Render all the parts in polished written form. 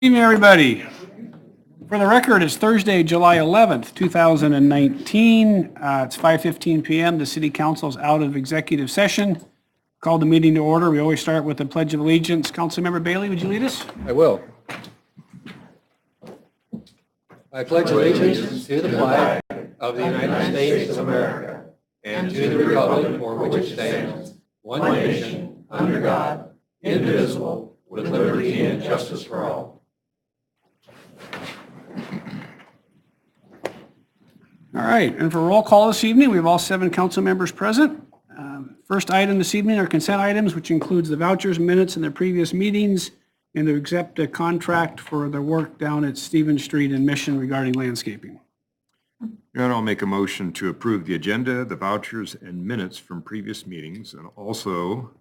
Evening, everybody. For the record, it's Thursday, July 11th, 2019. It's 5:15 p.m. The City Council is out of executive session. Call the meeting to order. We always start with the Pledge of Allegiance. Councilmember Bailey, would you lead us? I will. I pledge allegiance to the flag of the United States of America and to the republic for which it stands, one nation, under God, indivisible, with liberty and justice for all. All right, and for roll call this evening, we have all 7 council members present. First item this evening are consent items, which includes the vouchers, minutes, and the previous meetings, and to accept a contract for the work down at Stevens Street and Mission regarding landscaping. And I'll make a motion to approve the agenda, the vouchers, and minutes from previous meetings, and also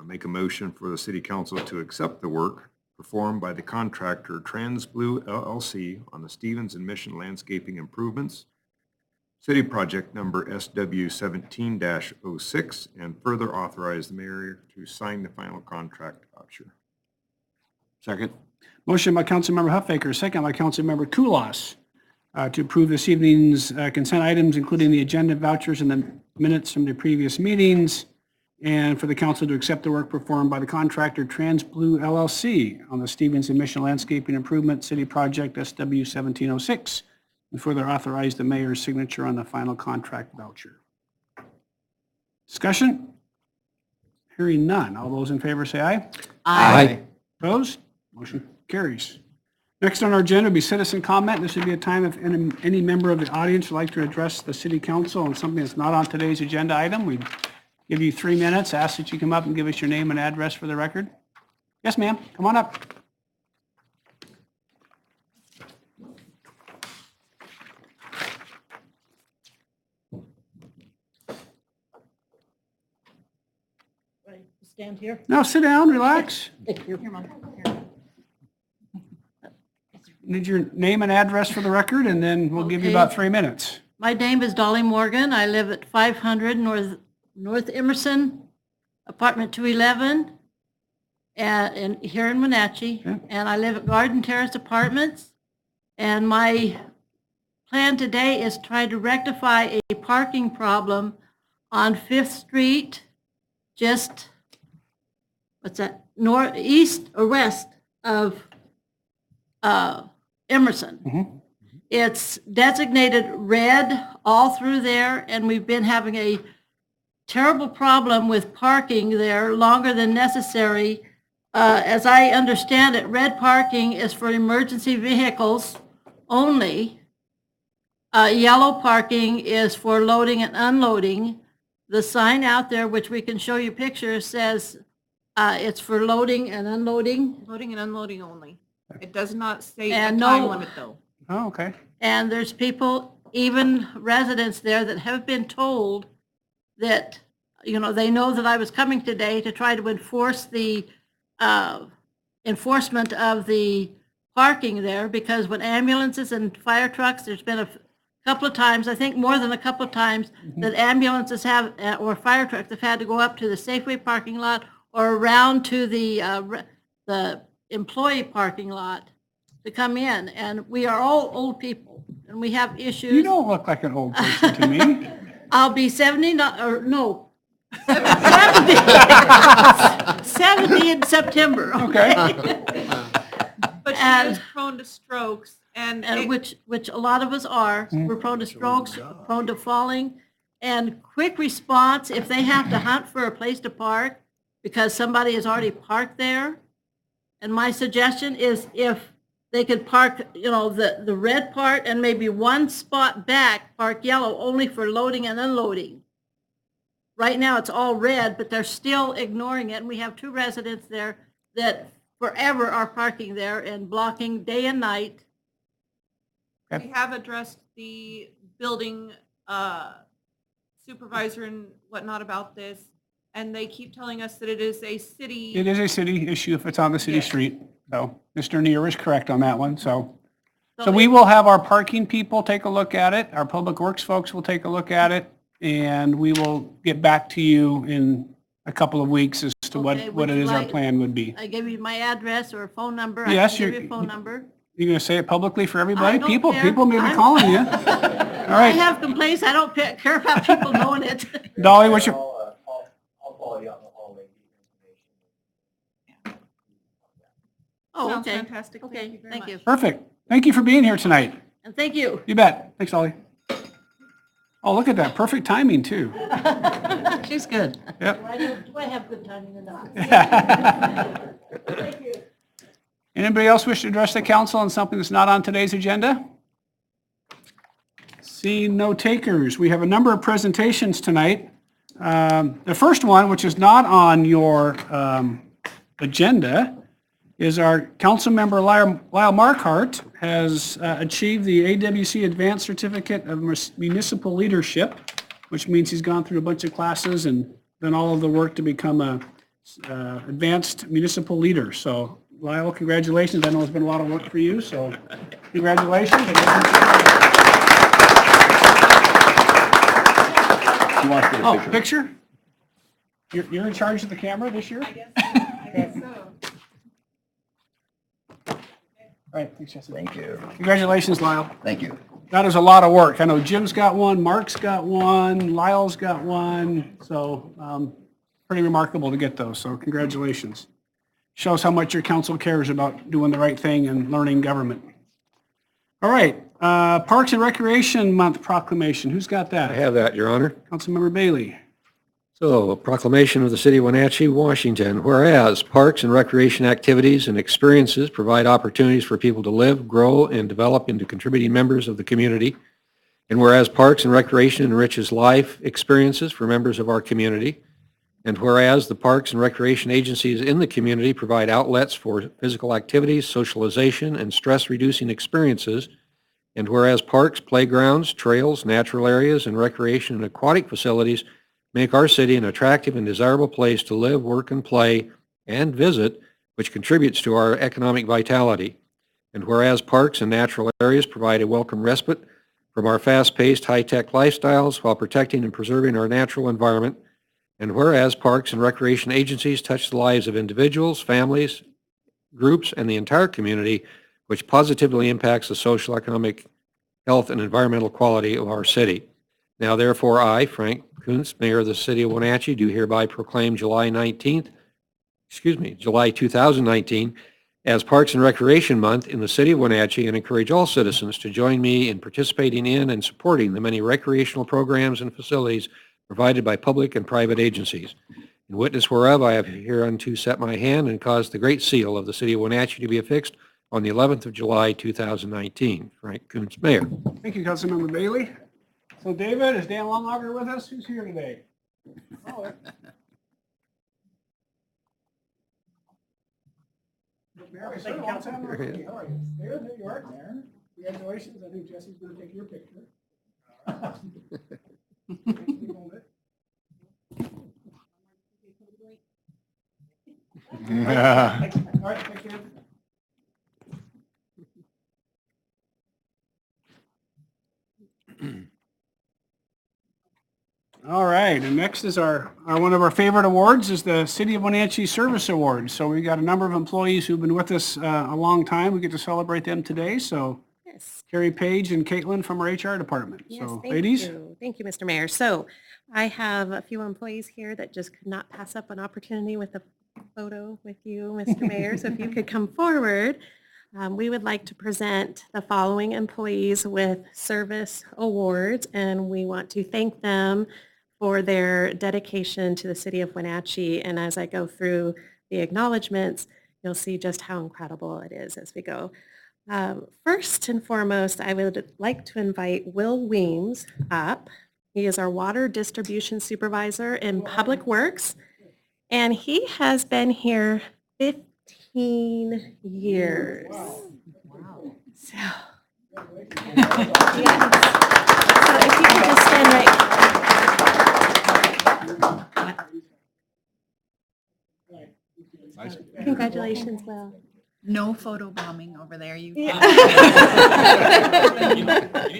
make a motion for the City Council to accept the work performed by the contractor TransBlue LLC on the Stevens and Mission landscaping improvements, City Project number SW17-06, and further authorize the mayor to sign the final contract voucher. Second. Motion by Councilmember Huffaker, second by Councilmember Kulas, to approve this evening's consent items, including the agenda, vouchers, and the minutes from the previous meetings, and for the council to accept the work performed by the contractor TransBlue LLC on the Stevens and Mission Landscaping Improvement City Project SW1706, and further authorize the mayor's signature on the final contract voucher. Discussion? Hearing none. All those in favor say aye. Aye. Opposed? Motion carries. Next on our agenda will be citizen comment. This would be a time if any member of the audience would like to address the city council on something that's not on today's agenda item. We'd give you 3 minutes. Ask that you come up and give us your name and address for the record. Yes, ma'am. Come on up. Stand here. No, sit down, relax. Here, Mom. Need your name and address for the record, and then we'll give you about 3 minutes. My name is Dolly Morgan. I live at 500 North Emerson, apartment 211, and here in Wenatchee. Okay. And I live at Garden Terrace Apartments. And my plan today is try to rectify a parking problem on 5th Street, just northeast or west of Emerson. Mhm. It's designated red all through there, and we've been having a terrible problem with parking there longer than necessary. As I understand it, red parking is for emergency vehicles only. Yellow parking is for loading and unloading. The sign out there, which we can show you pictures, says it's for loading and unloading. Loading and unloading only. It does not state a And time no- limit, though. Oh, okay. And there's people, even residents there, that have been told that, they know that I was coming today to try to enforce the enforcement of the parking there, because when ambulances and fire trucks, there's been a couple of times, I think more than a couple of times, that ambulances have, or fire trucks have had to go up to the Safeway parking lot or around to the employee parking lot to come in. And we are all old people, and we have issues. You don't look like an old person to me. I'll be 70, or no, 70. 70 in September. Okay. But she And- is prone to strokes, and it- which a lot of us are. We're prone to strokes, prone to falling, and quick response if they have to hunt for a place to park because somebody has already parked there. And my suggestion is if they could park, the red part and maybe one spot back, park yellow only for loading and unloading. Right now it's all red, but they're still ignoring it. And we have 2 residents there that forever are parking there and blocking day and night. we have addressed the building supervisor and whatnot about this, and they keep telling us that it is a city. It is a city issue if it's on the city Yes. street. So Mr. Neer is correct on that one, so. So we will have our parking people take a look at it. Our public works folks will take a look at it, and we will get back to you in a couple of weeks as to Okay, what would it you is our like- plan would be. I give you my address or phone number. Yes, I can give you're- you a phone number. You gonna say it publicly for everybody? I don't People care. may be I'm- calling you. All I right, have complaints. I don't care about people knowing it. Dolly, what's your, I'll call you out in the hallway. Oh, Sounds okay. fantastic. Thank Okay, you very thank much. you. perfect. Thank you for being here tonight. And thank you. You bet. Thanks, Dolly. Oh, look at that. Perfect timing, too. She's good. Yep. Do I have good timing or not? Thank you. Anybody else wish to address the council on something that's not on today's agenda? Seeing no takers, we have a number of presentations tonight. The first one, which is not on your agenda, is our council member Lyle Markhart has achieved the AWC Advanced Certificate of Municipal Leadership, which means he's gone through a bunch of classes and done all of the work to become a advanced municipal leader. So Lyle, congratulations. I know it's been a lot of work for you, so congratulations. Oh, picture? You're in charge of the camera this year? I guess so. All right, thanks, Jesse. Thank you. Congratulations, Lyle. Thank you. That is a lot of work. I know Jim's got one, Mark's got one, Lyle's got one, so pretty remarkable to get those, so congratulations. Shows how much your council cares about doing the right thing and learning government. All right, Parks and Recreation Month proclamation. Who's got I that? have that, Your Honor. Councilmember Bailey. So, a proclamation of the City of Wenatchee, Washington. Whereas parks and recreation activities and experiences provide opportunities for people to live, grow, and develop into contributing members of the community. And whereas parks and recreation enriches life experiences for members of our community. And whereas the parks and recreation agencies in the community provide outlets for physical activities, socialization, and stress-reducing experiences. And whereas parks, playgrounds, trails, natural areas, and recreation and aquatic facilities make our city an attractive and desirable place to live, work, and play, and visit, which contributes to our economic vitality. And whereas parks and natural areas provide a welcome respite from our fast-paced, high-tech lifestyles while protecting and preserving our natural environment. And whereas parks and recreation agencies touch the lives of individuals, families, groups, and the entire community, which positively impacts the social, economic, health, and environmental quality of our city. Now therefore, I, Frank Kuntz, Mayor of the City of Wenatchee, do hereby proclaim July 2019 as Parks and Recreation Month in the City of Wenatchee and encourage all citizens to join me in participating in and supporting the many recreational programs and facilities provided by public and private agencies. In witness whereof, I have hereunto set my hand and caused the great seal of the City of Wenatchee to be affixed on the 11th of July, 2019. Frank Kuntz, Mayor. Thank you, Councilmember Bailey. So David, is Dan Longager with us? Who's here today? Oh, Mayor, sir, long time no see. How are you? There you are, Mayor. Congratulations. I think Jesse's going to take your picture. All right, thank you. All right, and next is our one of our favorite awards is the City of Wenatchee Service Award. So we've got a number of employees who've been with us a long time. We get to celebrate them today. So Yes. Carrie Page and Caitlin from our HR department. Yes, So thank ladies, you. Thank you, Mr. Mayor. So I have a few employees here that just could not pass up an opportunity with a photo with you, Mr. Mayor. So if you could come forward, we would like to present the following employees with service awards, and we want to thank them for their dedication to the City of Wenatchee. And as I go through the acknowledgements, you'll see just how incredible it is as we go. First and foremost, I would like to invite Will Weems up. He is our water distribution supervisor in Public Works, and he has been here 15 years. Wow. So, yes. So if you could just stand right. Congratulations, Will. No photo bombing over there. You. You need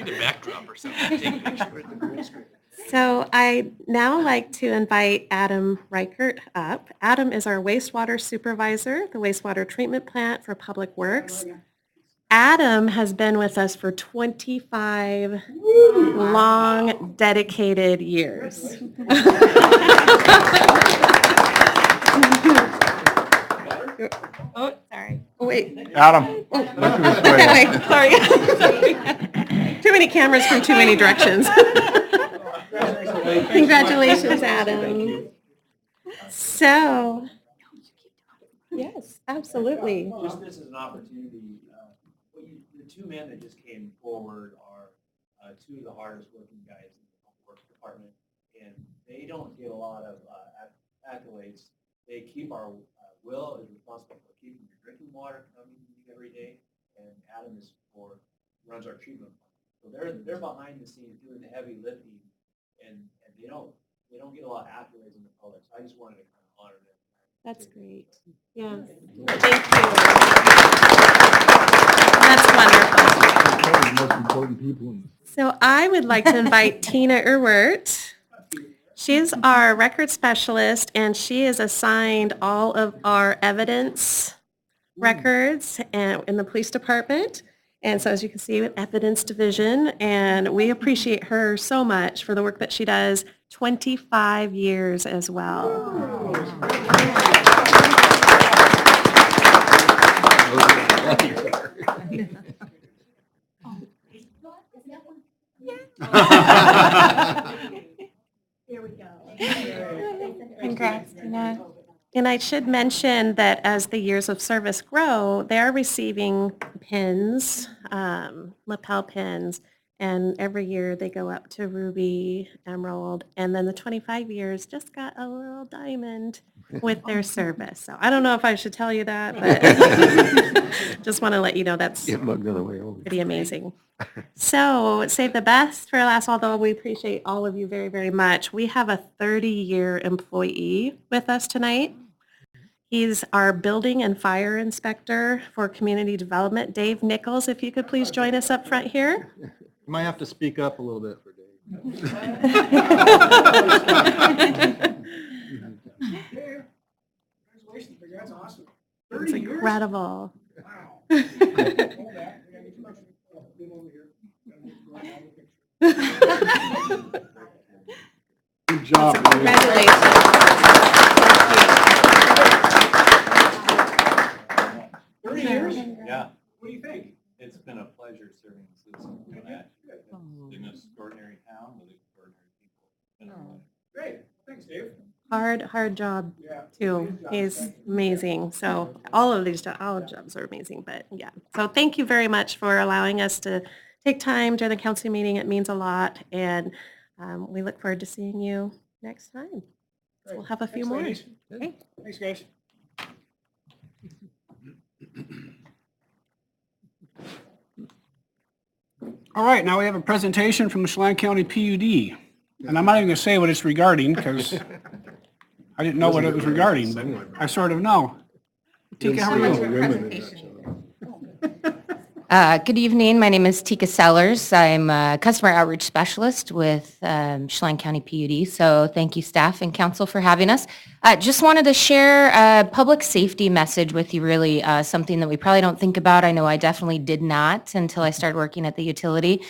a backdrop or something. Take a picture. So I now like to invite Adam Reichert up. Adam is our wastewater supervisor, the wastewater treatment plant for Public Works. Adam has been with us for 25 long, dedicated years. Oh, sorry. Oh, wait. Adam. Wait, sorry. Too many cameras from too many directions. Congratulations, Adam. So, yes, absolutely. Just this is an opportunity, the two men that just came forward are two of the hardest working guys in the public works department, and they don't get a lot of accolades. They keep our, Will is responsible for keeping your drinking water coming every day, and Adam is runs our treatment plant. So they're behind the scenes doing the heavy lifting, and they don't get a lot of accolades in the public, so I just wanted to kind of honor them. That's great. Yeah. Thank you. That's wonderful. So I would like to invite Tina Erwert. She's our record specialist, and she is assigned all of our evidence records in the police department. And so as you can see, with evidence division, and we appreciate her so much for the work that she does, 25 years as well. Here we go. Congrats, Tina. And I should mention that as the years of service grow, they are receiving pins, lapel pins, and every year they go up to ruby, emerald, and then the 25 years just got a little diamond with their service. So I don't know if I should tell you that, but just want to let you know that's pretty amazing. So save the best for last, although we appreciate all of you very, very much. We have a 30-year employee with us tonight. He's our building and fire inspector for community development. Dave Nichols, if you could please join us up front here. You might have to speak up a little bit for Dave. Congratulations, that's awesome. It's incredible. Wow. Good job. Congratulations. 30 years? Yeah, What do you think? it's been a pleasure serving the citizens of Wenatchee. It's an extraordinary town with extraordinary people. It's been a pleasure. Great. Thanks, Dave. Hard job Yeah. too. He's amazing. So all of these all jobs are amazing, but yeah. So thank you very much for allowing us to take time during the council meeting. It means a lot, and we look forward to seeing you next time. So we'll have a few Thanks, more. ladies. Okay. Thanks, guys. All right, now we have a presentation from the Chelan County PUD. And I'm not even going to say what it's regarding because I didn't know what it was regarding, but I sort of know. Tika, how are you? Good evening. My name is Tika Sellers. I'm a customer outreach specialist with Chelan County PUD. So thank you, staff and council, for having us. Just wanted to share a public safety message with you, really, something that we probably don't think about. I know I definitely did not until I started working at the utility.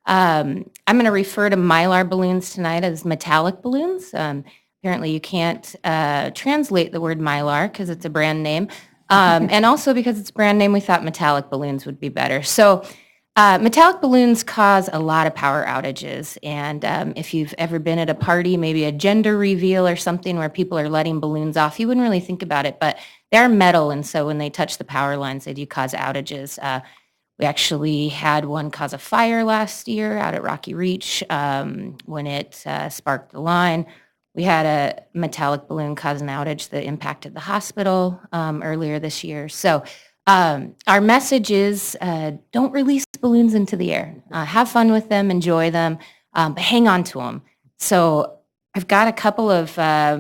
I'm going to refer to Mylar balloons tonight as metallic balloons. Apparently you can't translate the word Mylar because it's a brand name. And also because it's a brand name, we thought metallic balloons would be better. So metallic balloons cause a lot of power outages. And if you've ever been at a party, maybe a gender reveal or something where people are letting balloons off, you wouldn't really think about it, but they're metal. And so when they touch the power lines, they do cause outages. We actually had one cause a fire last year out at Rocky Reach when it sparked the line. We had a metallic balloon cause an outage that impacted the hospital earlier this year. So our message is don't release balloons into the air. Have fun with them, enjoy them, but hang on to them. So I've got a couple of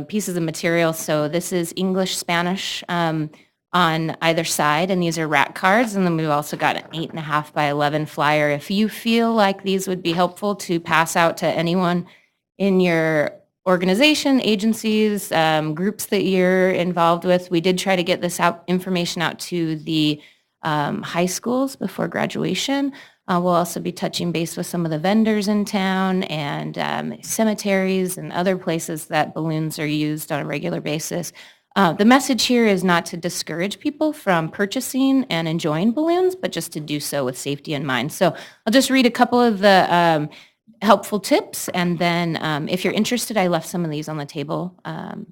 pieces of material. So this is English, Spanish on either side, and these are rack cards. And then we've also got an 8.5 by 11 flyer. If you feel like these would be helpful to pass out to anyone in your organization, agencies, groups that you're involved with. We did try to get this information out to the high schools before graduation. We'll also be touching base with some of the vendors in town and cemeteries and other places that balloons are used on a regular basis. The message here is not to discourage people from purchasing and enjoying balloons, but just to do so with safety in mind. So I'll just read a couple of the helpful tips, and then if you're interested, I left some of these on the table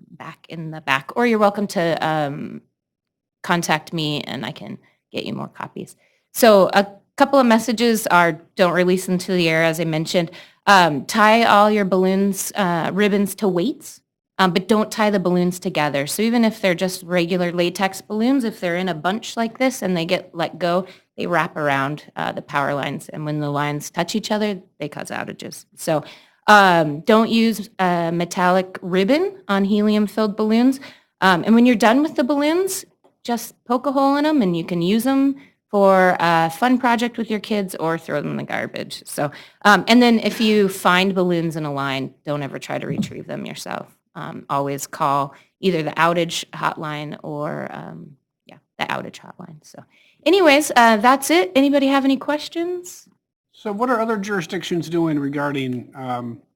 back in the back, or you're welcome to contact me and I can get you more copies. So a couple of messages are don't release into the air, as I mentioned. Tie all your balloons, ribbons to weights. But don't tie the balloons together. So even if they're just regular latex balloons, if they're in a bunch like this and they get let go, they wrap around the power lines. And when the lines touch each other, they cause outages. So don't use metallic ribbon on helium-filled balloons. And when you're done with the balloons, just poke a hole in them and you can use them for a fun project with your kids or throw them in the garbage. So, and then if you find balloons in a line, don't ever try to retrieve them yourself. Always call either the outage hotline or, the outage hotline. So anyways, that's it. Anybody have any questions? So what are other jurisdictions doing regarding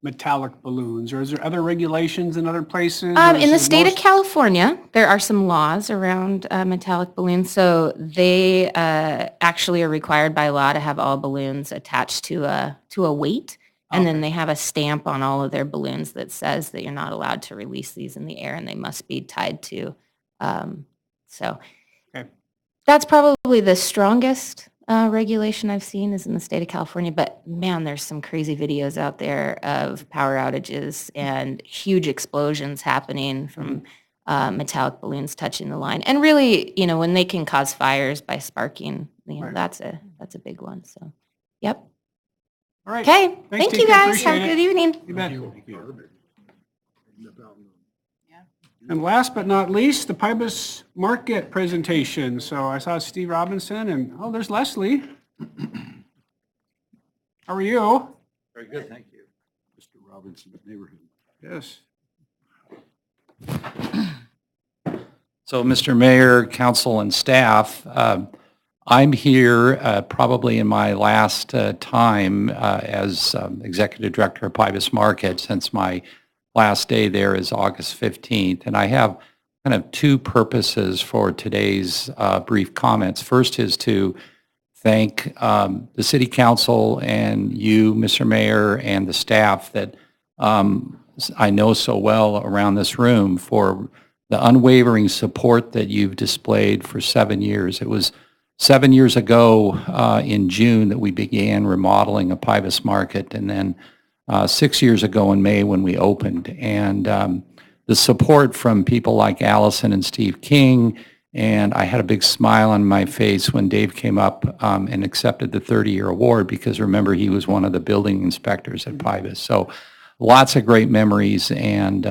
metallic balloons? Or is there other regulations in other places? Or In is the it state of most- California, there are some laws around metallic balloons. So they actually are required by law to have all balloons attached to a weight. And then they have a stamp on all of their balloons that says that you're not allowed to release these in the air and they must be tied to. Okay. That's probably the strongest regulation I've seen is in the state of California. But man, there's some crazy videos out there of power outages and huge explosions happening from metallic balloons touching the line. And really, when they can cause fires by sparking, Right. that's a big one. So, yep. All right. Okay, Thanks, thank you Tika. guys. Have a Appreciate good it. evening. You bet. And last but not least, the Pybus Market presentation. So I saw Steve Robinson and, there's Leslie. How are you? Very good, thank you. Mr. Robinson, neighborhood. Yes. So, Mr. Mayor, council, and staff, I'm here probably in my last time as executive director of Pybus Market, since my last day there is August 15th. And I have kind of two purposes for today's brief comments. First is to thank the city council and you, Mr. Mayor, and the staff that I know so well around this room for the unwavering support that you've displayed for 7 years. It was 7 years ago in June that we began remodeling a Pybus Market, and then 6 years ago in May when we opened. And the support from people like Allison and Steve King, and I had a big smile on my face when Dave came up and accepted the 30-year award, because remember, he was one of the building inspectors at Pybus. So lots of great memories, and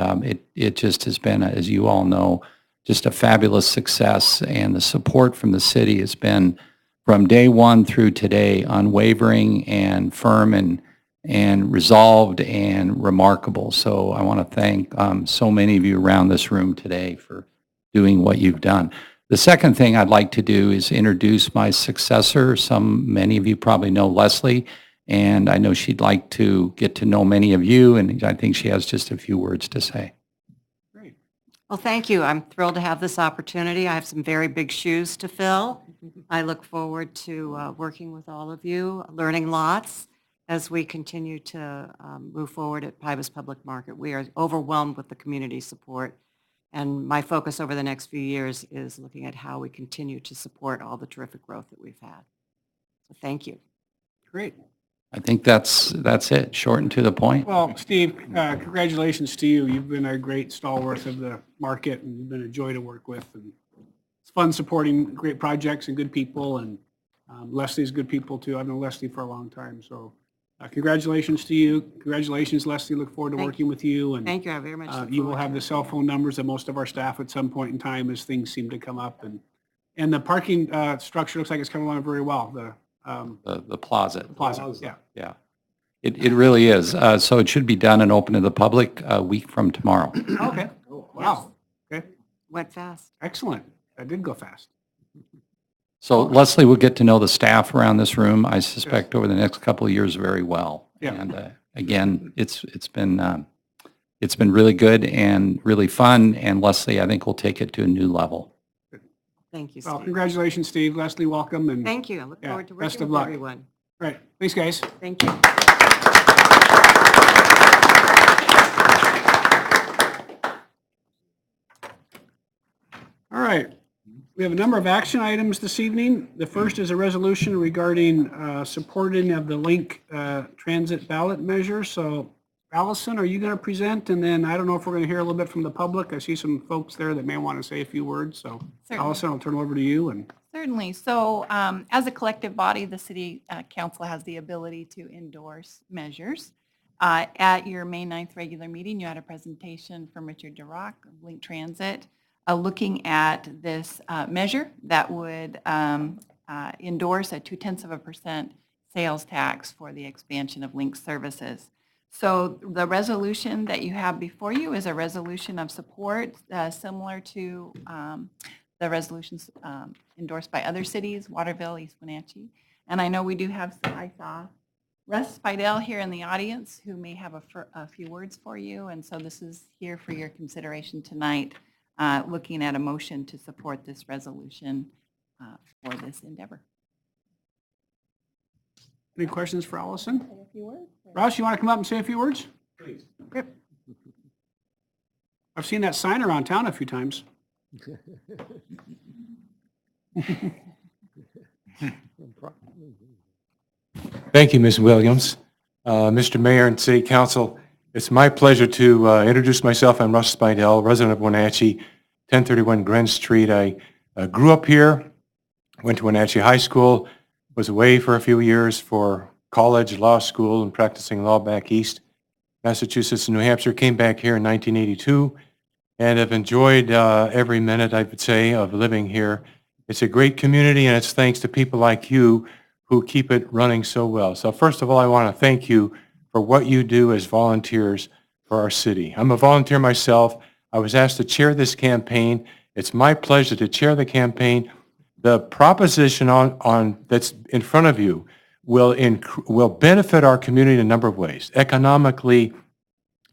it just has been, as you all know, just a fabulous success. And the support from the city has been, from day one through today, unwavering and firm and resolved and remarkable. So I want to thank so many of you around this room today for doing what you've done. The second thing I'd like to do is introduce my successor. Many of you probably know Leslie, and I know she'd like to get to know many of you, and I think she has just a few words to say. Great. Well, thank you. I'm thrilled to have this opportunity. I have some very big shoes to fill. I look forward to working with all of you, learning lots as we continue to move forward at Pybus Public Market. We are overwhelmed with the community support, and my focus over the next few years is looking at how we continue to support all the terrific growth that we've had. So thank you. Great. I think that's it, short and to the point. Well, Steve, congratulations to you. You've been a great stalwart of the market, and you've been a joy to work with. And it's fun supporting great projects and good people, and Leslie's good people too. I've known Leslie for a long time, so congratulations to you. Congratulations, Leslie. Look forward to working with you. And Thank you. I very much look you will forward have to the it. cell phone numbers of most of our staff at some point in time as things seem to come up. And the parking structure looks like it's coming along very well. The plaza. Plaza, yeah. Yeah. It really is. So it should be done and open to the public a week from tomorrow. Okay. Wow. Okay. Went fast. Excellent. That did go fast. So Leslie will get to know the staff around this room, I suspect, over the next couple of years very well. Yeah. And again, it's been really good and really fun, and Leslie, I think, will take it to a new level. Thank you, Well, Steve. congratulations, Steve. Leslie, welcome. And Thank you. I look Yeah, forward to best working of with luck. everyone. All right. Thanks, guys. Thank you. All right. We have a number of action items this evening. The first is a resolution regarding supporting of the Link transit ballot measure. So Allison, are you going to present? And then I don't know if we're going to hear a little bit from the public. I see some folks there that may want to say a few words. So Certainly. Allison, I'll turn it over to you. And Certainly. So as a collective body, the city council has the ability to endorse measures. At your May 9th regular meeting, you had a presentation from Richard DeRock of Link Transit looking at this measure that would endorse a 0.2% sales tax for the expansion of Link services. So the resolution that you have before you is a resolution of support similar to the resolutions endorsed by other cities, Waterville, East Wenatchee. And I know we do have, I saw Russ Fidel here in the audience who may have a few words for you. And so this is here for your consideration tonight, looking at a motion to support this resolution for this endeavor. any questions for Allison? Say a few words. Ross, you want to come up and say a few words? Please. Okay. I've seen that sign around town a few times. Thank you, Ms. Williams. Mr. Mayor and City Council, it's my pleasure to introduce myself. I'm Russ Spidell, resident of Wenatchee, 1031 Gren Street. I grew up here, went to Wenatchee High School, was away for a few years for college, law school, and practicing law back east, Massachusetts and New Hampshire. Came back here in 1982 and have enjoyed every minute, I would say, of living here. It's a great community, and it's thanks to people like you who keep it running so well. So first of all, I want to thank you for what you do as volunteers for our city. I'm a volunteer myself. I was asked to chair this campaign. It's my pleasure to chair the campaign. The proposition on that's in front of you will benefit our community in a number of ways, economically,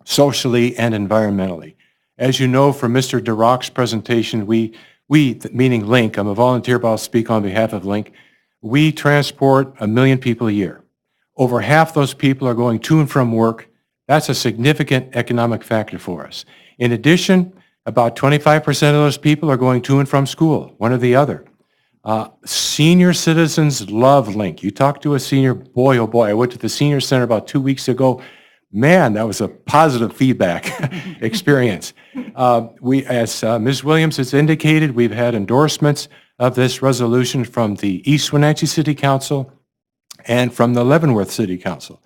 socially, and environmentally. As you know from Mr. DeRock's presentation, we, meaning Link, I'm a volunteer, but I'll speak on behalf of Link, we transport 1 million people a year. Over half those people are going to and from work. That's a significant economic factor for us. In addition, about 25% of those people are going to and from school, one or the other. Senior citizens love Link. You talk to a senior, boy, oh boy, I went to the senior center about 2 weeks ago. Man, that was a positive feedback experience. As Ms. Williams has indicated, we've had endorsements of this resolution from the East Wenatchee City Council and from the Leavenworth City Council.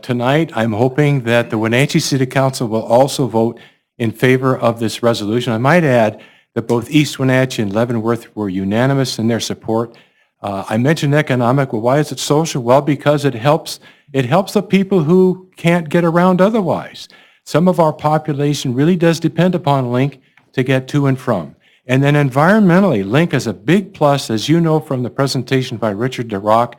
Tonight, I'm hoping that the Wenatchee City Council will also vote in favor of this resolution. I might add that both East Wenatchee and Leavenworth were unanimous in their support. I mentioned economic. Well, why is it social? Well, because it helps the people who can't get around otherwise. Some of our population really does depend upon Link to get to and from. And then environmentally, Link is a big plus, as you know from the presentation by Richard DeRock.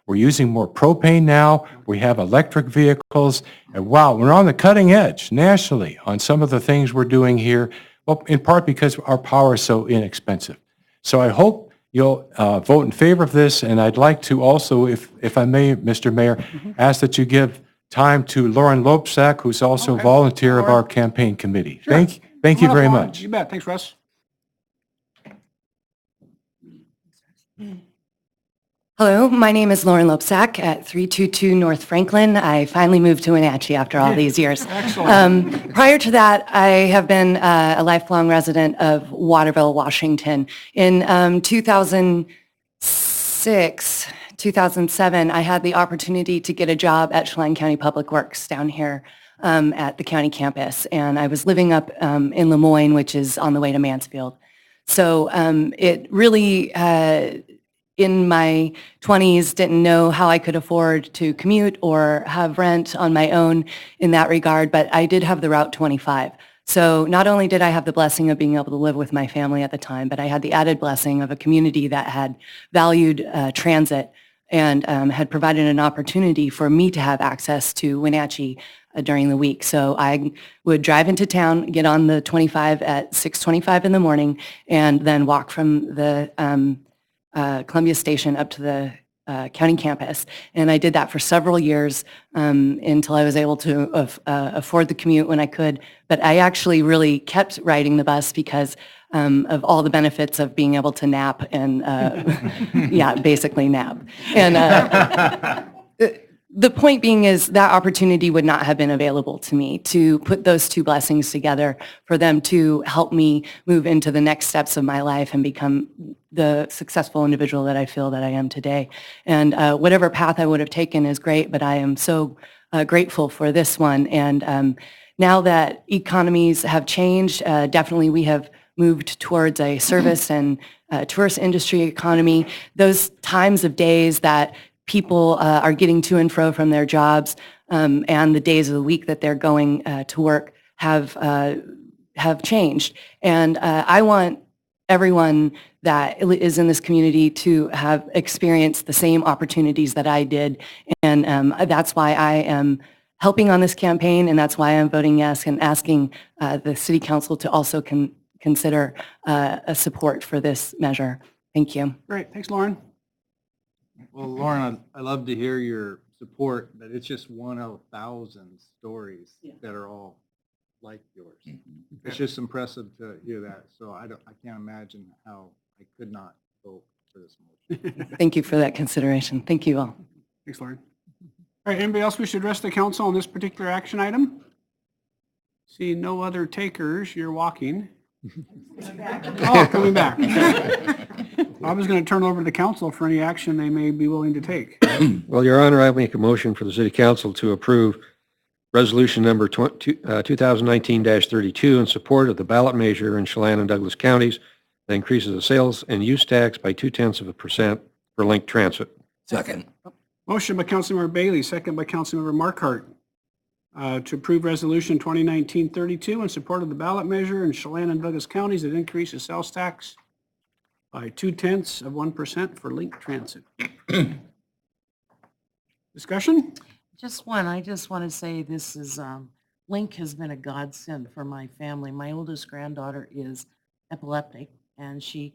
We're using more propane now. We have electric vehicles. And wow, we're on the cutting edge nationally on some of the things we're doing here, well, in part because our power is so inexpensive. So I hope you'll vote in favor of this. And I'd like to also, if I may, Mr. Mayor, ask that you give time to Lauren Lopsack, who's also a volunteer of our campaign committee. Sure. Thank you very much. You bet. Thanks, Russ. Hello, my name is Lauren Lopsack at 322 North Franklin. I finally moved to Wenatchee after all these years. Excellent. Prior to that, I have been a lifelong resident of Waterville, Washington. In 2006, 2007, I had the opportunity to get a job at Chelan County Public Works down here at the county campus. And I was living up in Lemoyne, which is on the way to Mansfield. So it really in my 20s didn't know how I could afford to commute or have rent on my own in that regard, but I did have the Route 25. So not only did I have the blessing of being able to live with my family at the time, but I had the added blessing of a community that had valued transit and had provided an opportunity for me to have access to Wenatchee during the week. So I would drive into town, get on the 25 at 6:25 in the morning, and then walk from the Columbia Station up to the county campus. And I did that for several years until I was able to afford the commute when I could. But I actually really kept riding the bus because of all the benefits of being able to nap and, yeah, basically nap. And the point being is that opportunity would not have been available to me to put those two blessings together for them to help me move into the next steps of my life and become the successful individual that I feel that I am today. And whatever path I would have taken is great, but I am so grateful for this one. And now that economies have changed, definitely we have moved towards a service and tourist industry economy. Those times of days that people are getting to and fro from their jobs and the days of the week that they're going to work have changed. And I want everyone that is in this community to have experienced the same opportunities that I did. And that's why I am helping on this campaign, and that's why I'm voting yes and asking the City Council to also consider a support for this measure. Thank you. Great. Thanks, Lauren. Well, Lauren, I love to hear your support, but it's just one of 1,000 stories that are all like yours. It's just impressive to hear that. So I can't imagine how I could not vote for this motion. Thank you for that consideration. Thank you all. Thanks, Lauren. All right, anybody else wish to address the council on this particular action item? See no other takers, you're walking. Oh, coming back. Okay. I was going to turn over to the council for any action they may be willing to take. Well, Your Honor, I make a motion for the City Council to approve Resolution number 2019-32 in support of the ballot measure in Chelan and Douglas counties that increases the sales and use tax by 0.2% for Link Transit. Second. Motion by Councilmember Bailey, second by Councilmember Markart, to approve Resolution 2019-32 in support of the ballot measure in Chelan and Douglas counties that increases sales tax by 0.2% for Link Transit. Discussion? Just one. I just want to say this is, Link has been a godsend for my family. My oldest granddaughter is epileptic and she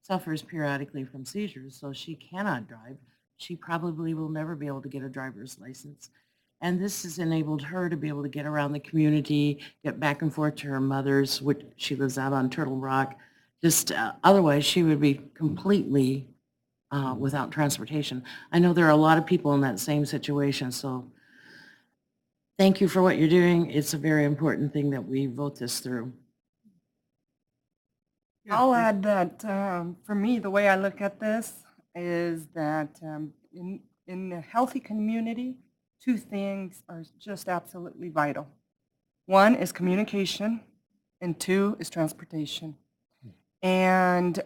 suffers periodically from seizures, so she cannot drive. She probably will never be able to get a driver's license. And this has enabled her to be able to get around the community, get back and forth to her mother's, which she lives out on Turtle Rock. Just otherwise, she would be completely without transportation. I know there are a lot of people in that same situation, so thank you for what you're doing. It's a very important thing that we vote this through. I'll add that for me, the way I look at this is that in a healthy community, two things are just absolutely vital. One is communication, and two is transportation. And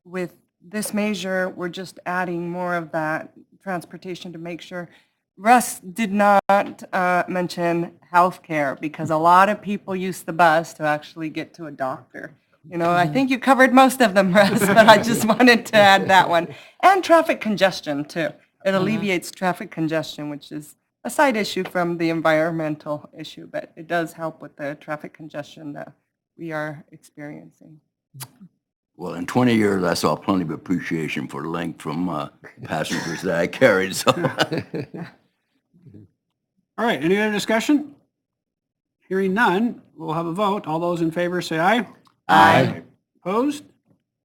with this measure, we're just adding more of that transportation to make sure. Russ did not mention healthcare because a lot of people use the bus to actually get to a doctor. You know, I think you covered most of them, Russ, but I just wanted to add that one. And traffic congestion, too. It alleviates traffic congestion, which is a side issue from the environmental issue, but it does help with the traffic congestion that we are experiencing. Well, in 20 years, I saw plenty of appreciation for Link from passengers that I carried. So. All right, any other discussion? Hearing none, we'll have a vote. All those in favor say aye. Aye. Opposed?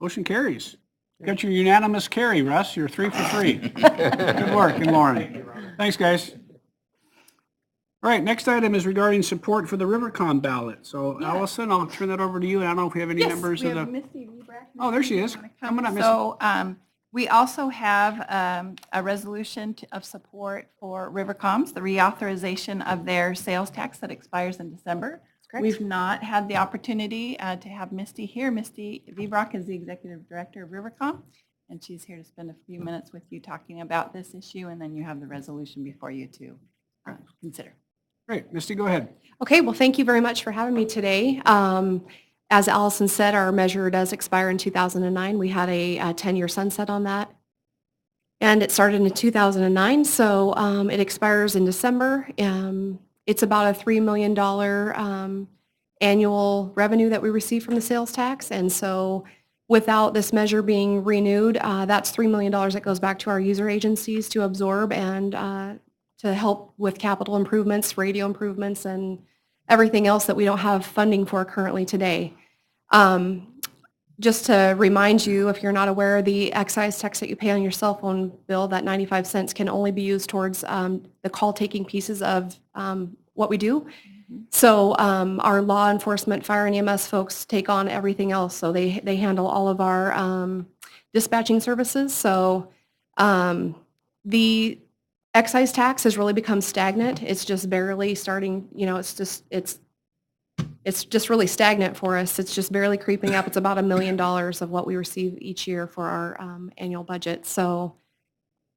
Motion carries. Got your unanimous carry, Russ. You're 3 for 3. Good work, and Lauren. Thanks, guys. All right, next item is regarding support for the Rivercom ballot. So Allison, I'll turn that over to you. I don't know if we have any members of the... Misty. Oh, there she is. Coming up, Misty. So we also have a resolution of support for Rivercoms, the reauthorization of their sales tax that expires in December. We've not had the opportunity to have Misty here. Misty Vibrock is the Executive Director of Rivercom, and she's here to spend a few minutes with you talking about this issue, and then you have the resolution before you to consider. Great. Misty, go ahead. Okay, well, thank you very much for having me today. As Allison said, our measure does expire in 2009. We had a 10-year sunset on that. And it started in 2009, so it expires in December. It's about a $3 million annual revenue that we receive from the sales tax. And so without this measure being renewed, that's $3 million that goes back to our user agencies to absorb and to help with capital improvements, radio improvements, and everything else that we don't have funding for currently today. Just to remind you, if you're not aware, the excise tax that you pay on your cell phone bill, that 95 cents, can only be used towards the call-taking pieces of what we do. So our law enforcement, fire, and EMS folks take on everything else. So they handle all of our dispatching services. So the excise tax has really become stagnant. It's just barely starting, it's just really stagnant for us. It's just barely creeping up. It's about $1 million of what we receive each year for our annual budget. So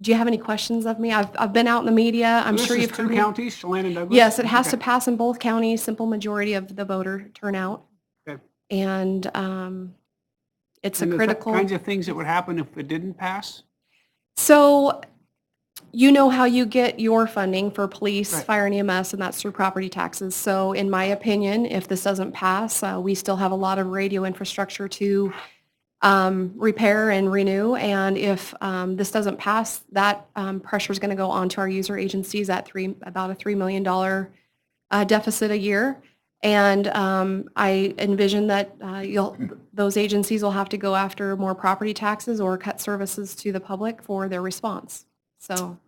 do you have any questions of me? I've been out in the media. I'm sure you've heard two me. counties, Chelan and Douglas? Yes, it has to Okay. pass in both counties, simple majority of the voter turnout. Okay. And it's And a the critical. kinds of things that would happen if it didn't pass? So you know how you get your funding for police, Right. fire, and EMS, and that's through property taxes. So in my opinion, if this doesn't pass, we still have a lot of radio infrastructure to repair and renew. And if this doesn't pass, that pressure is going to go on to our user agencies at about a $3 million deficit a year. And I envision that those agencies will have to go after more property taxes or cut services to the public for their response. So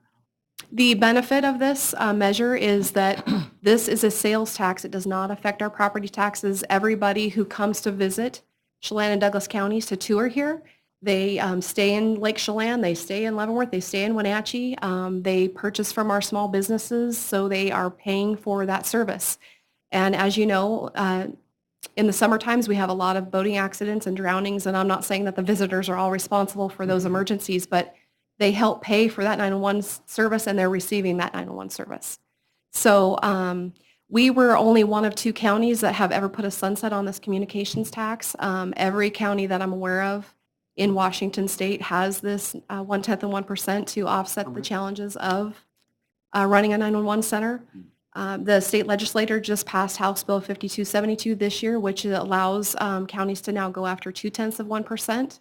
the benefit of this measure is that this is a sales tax. It does not affect our property taxes. Everybody who comes to visit Chelan and Douglas counties to tour here, they stay in Lake Chelan, they stay in Leavenworth, they stay in Wenatchee. They purchase from our small businesses, so they are paying for that service. And as you know, in the summer times, we have a lot of boating accidents and drownings, and I'm not saying that the visitors are all responsible for those emergencies, but they help pay for that 911 service, and they're receiving that 911 service. So we were only one of 2 counties that have ever put a sunset on this communications tax. Every county that I'm aware of in Washington State has this 1/10 of 1% to offset the challenges of running a 911 center. The state legislature just passed House Bill 5272 this year, which allows counties to now go after 2/10 of 1%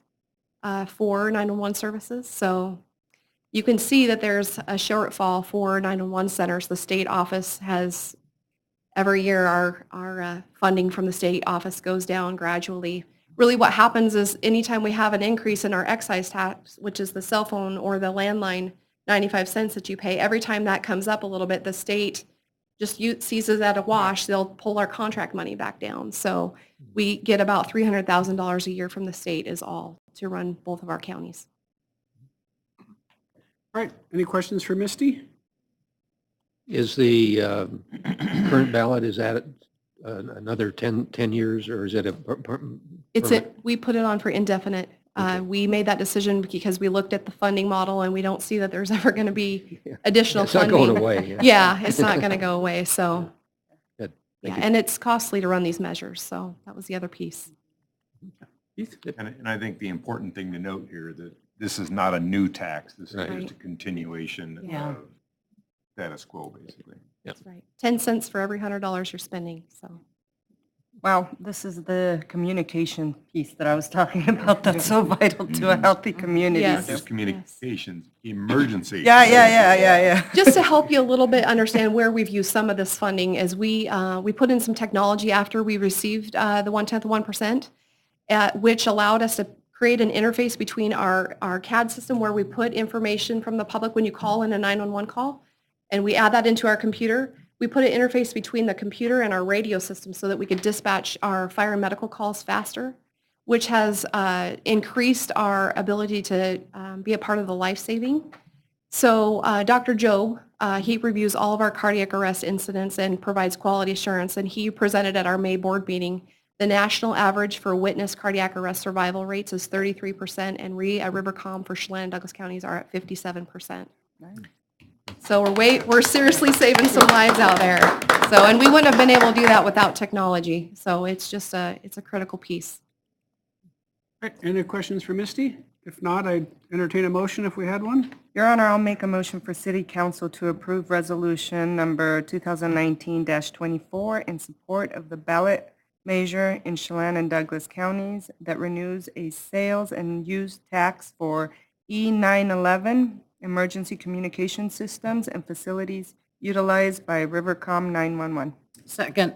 for 911 services. So you can see that there's a shortfall for 911 centers. The state office has, every year our funding from the state office goes down gradually. Really what happens is anytime we have an increase in our excise tax, which is the cell phone or the landline 95 cents that you pay, every time that comes up a little bit, the state just sees it at a wash. They'll pull our contract money back down. So we get about $300,000 a year from the state is all to run both of our counties. All right. Any questions for Misty? Is the current ballot, is that another 10 years, or is it a? We put it on for indefinite. We made that decision because we looked at the funding model and we don't see that there's ever going to be additional It's not funding. going away. Yeah, it's not going to go away. So, Good. yeah, Thank you. and it's costly to run these measures. So that was the other piece. And I think the important thing to note here that this is not a new tax. This is Right. just a continuation Yeah. of status quo, basically. That's right. 10 cents for every $100 you're spending. So. Wow, this is the communication piece that I was talking about that's so vital to a healthy community. Yes. Not just communications, emergency. Yeah. Just to help you a little bit understand where we've used some of this funding is we put in some technology after we received the 1/10 of 1%, which allowed us to create an interface between our CAD system where we put information from the public when you call in a 911 call, and we add that into our computer. We put an interface between the computer and our radio system so that we could dispatch our fire and medical calls faster, which has increased our ability to be a part of the life-saving. So Dr. Job, he reviews all of our cardiac arrest incidents and provides quality assurance, and he presented at our May board meeting The national average for witness cardiac arrest survival rates is 33%, and Rivercom for Chelan and Douglas counties are at 57%. So we're seriously saving some lives out there. So, and we wouldn't have been able to do that without technology. So it's just it's a critical piece. All right, any questions for Misty? If not, I'd entertain a motion if we had one. Your Honor, I'll make a motion for City Council to approve Resolution Number 2019-24 in support of the ballot measure in Chelan and Douglas counties that renews a sales and use tax for E911 emergency communication systems and facilities utilized by Rivercom 911. Second.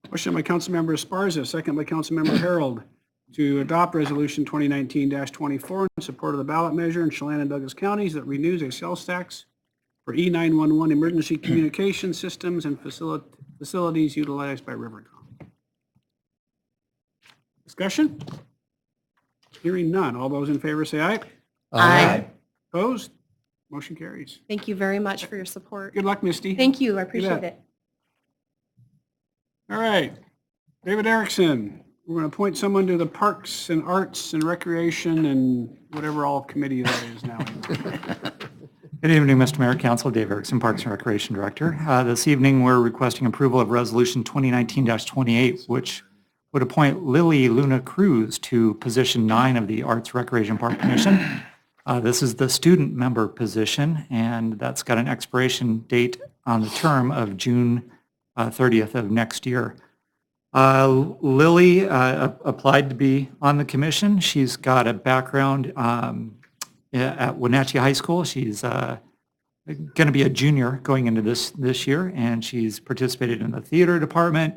Motion by Councilmember Esparza, second by Councilmember Harold, to adopt Resolution 2019-24 in support of the ballot measure in Chelan and Douglas counties that renews a sales tax for E911 emergency communication systems and facilities utilized by Rivercom. Discussion? Hearing none. All those in favor say aye. Aye. Opposed? Motion carries. Thank you very much for your support. Good luck, Misty. Thank you. I appreciate it. All right. David Erickson, we're going to appoint someone to the Parks and Arts and Recreation and whatever all committee that is now. Good evening, Mr. Mayor, Council. Dave Erickson, Parks and Recreation Director. This evening, we're requesting approval of Resolution 2019-28, which would appoint Lily Luna Cruz to position 9 of the Arts Recreation Park Commission. This is the student member position, and that's got an expiration date on the term of June 30th of next year. Lily applied to be on the commission. She's got a background at Wenatchee High School. She's going to be a junior going into this year, and she's participated in the theater department,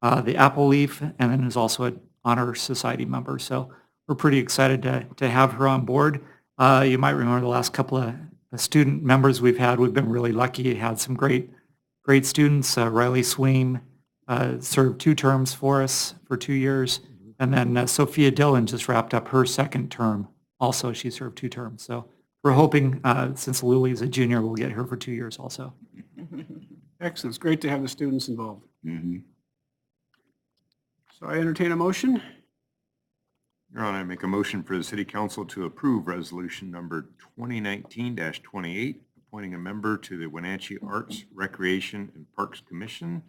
the Apple Leaf, and then is also an honor society member. So we're pretty excited to have her on board. You might remember the last couple of student members we've had. We've been really lucky. Had some great students. Riley Sweem served 2 terms for us for 2 years. And then Sophia Dillon just wrapped up her 2nd term. Also, she served 2 terms. So we're hoping, since Lily is a junior, we'll get her for 2 years also. Excellent. It's great to have the students involved. So I entertain a motion. Your Honor, I make a motion for the City Council to approve Resolution Number 2019-28, appointing a member to the Wenatchee Arts, Recreation, and Parks Commission,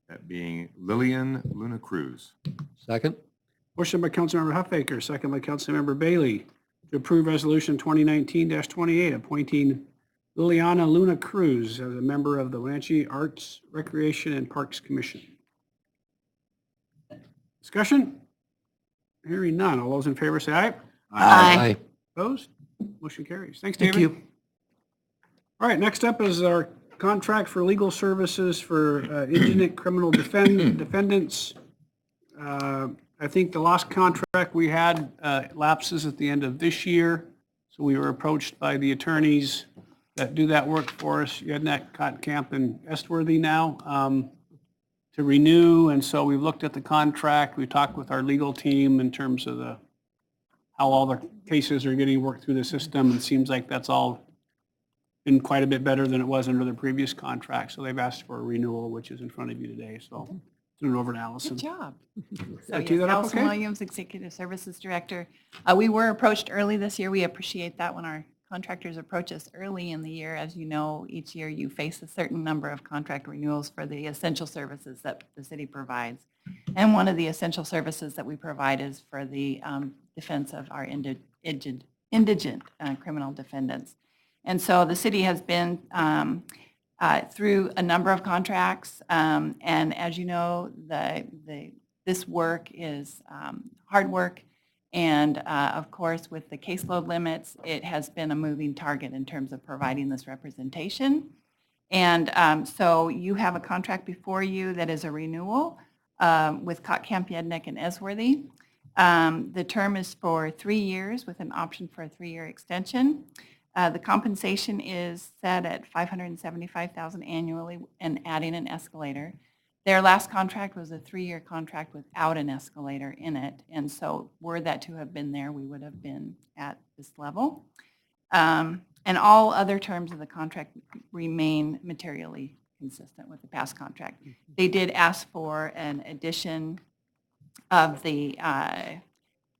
that being Lillian Luna Cruz. Second. Motion by Councilmember Huffaker, second by Councilmember Bailey, to approve Resolution 2019-28, appointing Liliana Luna Cruz as a member of the Wenatchee Arts, Recreation, and Parks Commission. Discussion? Hearing none. All those in favor say aye. Aye. Opposed? Motion carries. Thanks, David. Thank you. All right, next up is our contract for legal services for indigent criminal defendants. I think the last contract we had lapses at the end of this year, so we were approached by the attorneys that do that work for us, Yednak, Cottenkamp, and Estworthy now, to renew, and so we looked at the contract. We talked with our legal team in terms of how all the cases are getting worked through the system. It seems like that's all been quite a bit better than it was under the previous contract. So they've asked for a renewal, which is in front of you today. So turn it over to Allison. Good job. Did I So tee yes, that up Allison okay? Williams, Executive Services Director. We were approached early this year. We appreciate that when our contractors approach us early in the year. As you know, each year you face a certain number of contract renewals for the essential services that the city provides. And one of the essential services that we provide is for the defense of our indigent criminal defendants. And so the city has been through a number of contracts, and as you know, this work is hard work, and of course, with the caseload limits, it has been a moving target in terms of providing this representation. And so you have a contract before you that is a renewal with Cottenkamp, Yednak, and Esworthy. The term is for 3 years with an option for a 3-year extension. The compensation is set at $575,000 annually and adding an escalator. Their last contract was a 3-year contract without an escalator in it. And so were that to have been there, we would have been at this level. And all other terms of the contract remain materially consistent with the past contract. They did ask for an addition of the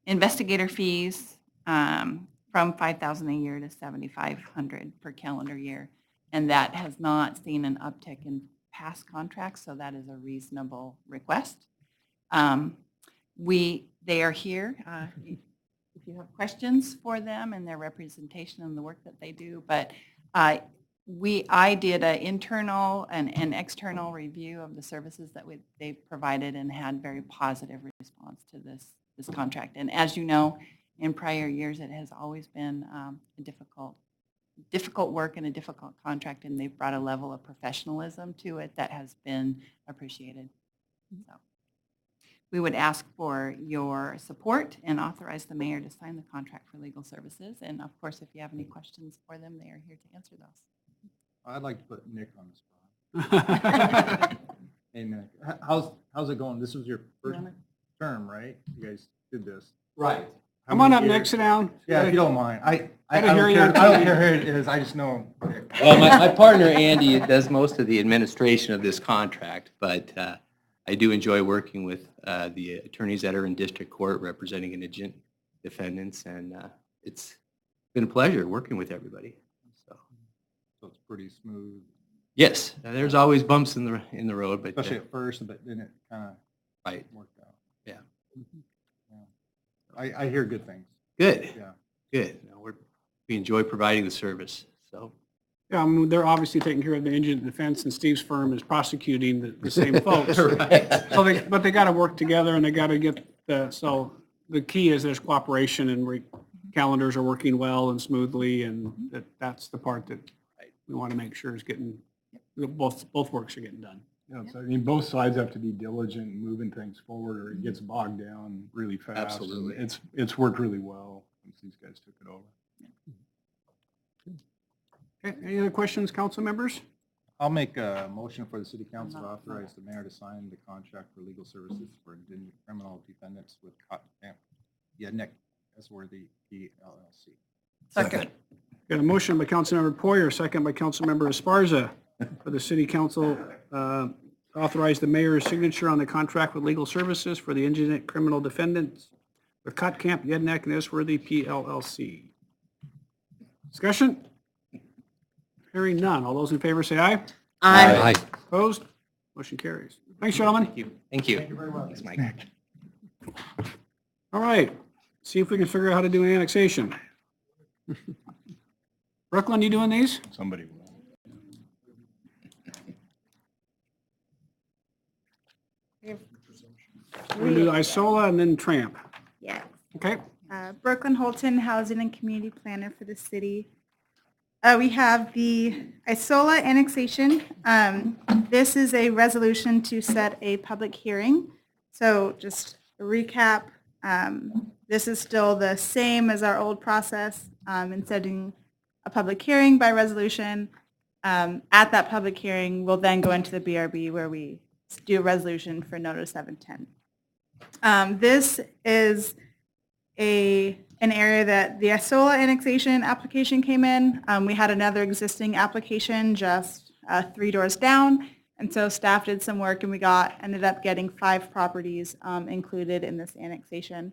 investigator fees from $5,000 a year to $7,500 per calendar year. And that has not seen an uptick in past contracts, so that is a reasonable request. They are here. If you have questions for them and their representation and the work that they do, but I did an internal and external review of the services that they provided and had very positive response to this contract. And as you know, in prior years, it has always been a difficult work and a difficult contract, and they've brought a level of professionalism to it that has been appreciated. So we would ask for your support and authorize the mayor to sign the contract for legal services. And of course, if you have any questions for them, they are here to answer those. I'd like to put Nick on the spot. Hey, Nick, how's it going? This was your first term, right? You guys did this. Right. Come on up, Nick, sit down. Yeah, if you don't mind. I Gotta don't hear you care, on I don't TV. care who it is, I just know Nick. Well, my partner Andy does most of the administration of this contract, but I do enjoy working with the attorneys that are in district court representing indigent defendants, and it's been a pleasure working with everybody. So it's pretty smooth. Yes, there's always bumps in the road, but Especially at first, but then it kind of worked out. Yeah. Yeah. I hear good things. Good. Yeah. Good. No, we enjoy providing the service. So. Yeah, I mean, they're obviously taking care of the indigent defense, and Steve's firm is prosecuting the same folks. Right. So but they got to work together, and they got to get so the key is there's cooperation, and calendars are working well and smoothly, and that's the part that we want to make sure is getting, both works are getting done. Yeah, so I mean, both sides have to be diligent in moving things forward, or it gets bogged down really fast. Absolutely. And it's worked really well since these guys took it over. Okay, any other questions, council members? I'll make a motion for the city council to authorize the mayor to sign the contract for legal services for indigent criminal defendants with Cotton Camp Yednick Esworthy LLC. Second. Got a motion by Councilmember Poyer, second by Councilmember Esparza for the city council to authorize the mayor's signature on the contract with legal services for the indigent criminal defendants with Cotton Camp Yednick and Esworthy PLLC. Discussion? Hearing none. All those in favor say aye. Aye. Opposed? Motion carries. Thanks, gentlemen. Thank you. Thank you. Thank you very much. Thanks, Mike. All right. See if we can figure out how to do an annexation. Brooklyn, you doing these? Somebody will. We're going to do Isola and then Tramp. Yes. Okay? Brooklyn Holton, Housing and Community Planner for the city. We have the Isola annexation. This is a resolution to set a public hearing. So just a recap, this is still the same as our old process in setting a public hearing by resolution. At that public hearing, we'll then go into the BRB where we do a resolution for notice of intent. This is an area that the Isola annexation application came in. We had another existing application just 3 doors down, and so staff did some work, and we ended up getting 5 properties included in this annexation.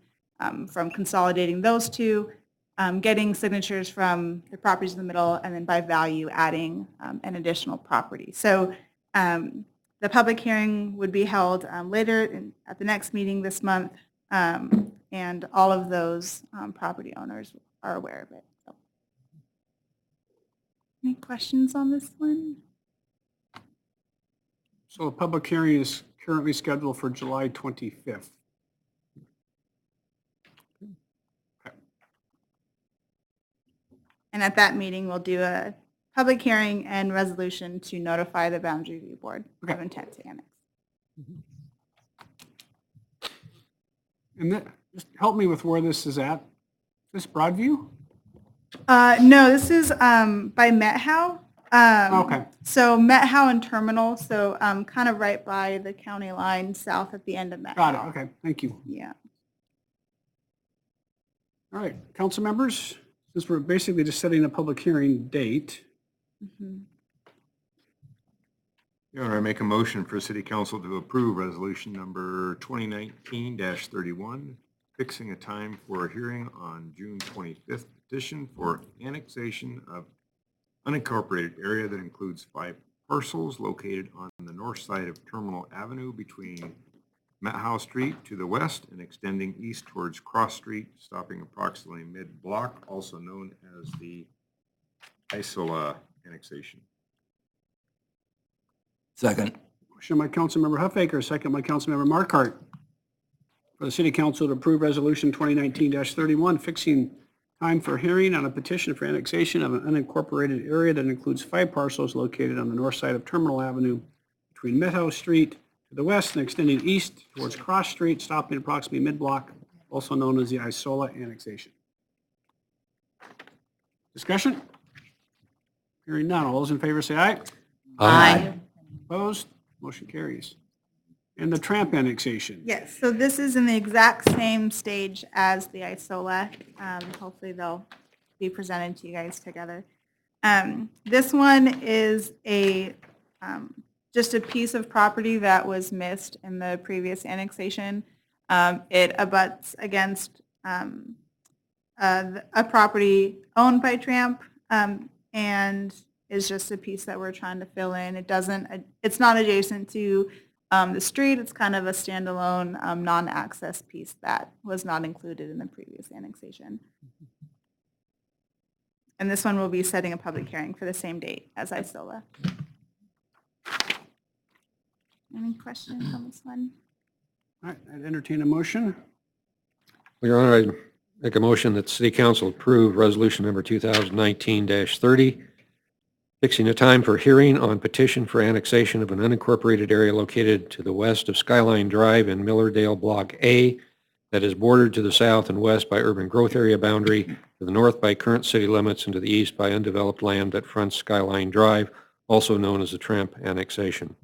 From consolidating those 2, getting signatures from the properties in the middle, and then by value adding an additional property. So the public hearing would be held later at the next meeting this month. And all of those property owners are aware of it. So. Any questions on this one? So a public hearing is currently scheduled for July 25th. Okay. And at that meeting, we'll do a public hearing and resolution to notify the Boundary Review Board of intent to annex. And that, just help me with where this is at. Is this Broadview? No, this is by Methow. Okay. So Methow and Terminal, so kind of right by the county line south at the end of Methow. Got it. Okay. Thank you. Yeah. All right. Council members, since we're basically just setting a public hearing date, Your Honor, I make a motion for City Council to approve Resolution Number 2019-31, fixing a time for a hearing on June 25th petition for annexation of unincorporated area that includes 5 parcels located on the north side of Terminal Avenue between Met House Street to the west and extending east towards Cross Street, stopping approximately mid-block, also known as the Isola annexation. Second. Motion by Councilmember Huffaker, second by Councilmember Markart. For the City Council to approve Resolution 2019-31, fixing time for hearing on a petition for annexation of an unincorporated area that includes 5 parcels located on the north side of Terminal Avenue between Meadow Street to the west and extending east towards Cross Street, stopping approximately mid-block, also known as the Isola annexation. Discussion? Hearing none. All those in favor say aye. Aye. Opposed? Motion carries. And the Tramp annexation. Yes, so this is in the exact same stage as the Isola. Hopefully they'll be presented to you guys together. This one is just a piece of property that was missed in the previous annexation. It abuts against a property owned by Tramp, and is just a piece that we're trying to fill in. It's not adjacent to the street. It's kind of a standalone non-access piece that was not included in the previous annexation. And this one will be setting a public hearing for the same date as Isola. Any questions on this one? All right, I'd entertain a motion. Your Honor, I make a motion that City Council approve Resolution Number 2019-30, fixing a time for hearing on petition for annexation of an unincorporated area located to the west of Skyline Drive in Millardale Block A that is bordered to the south and west by urban growth area boundary, to the north by current city limits, and to the east by undeveloped land that fronts Skyline Drive, also known as the Tramp annexation.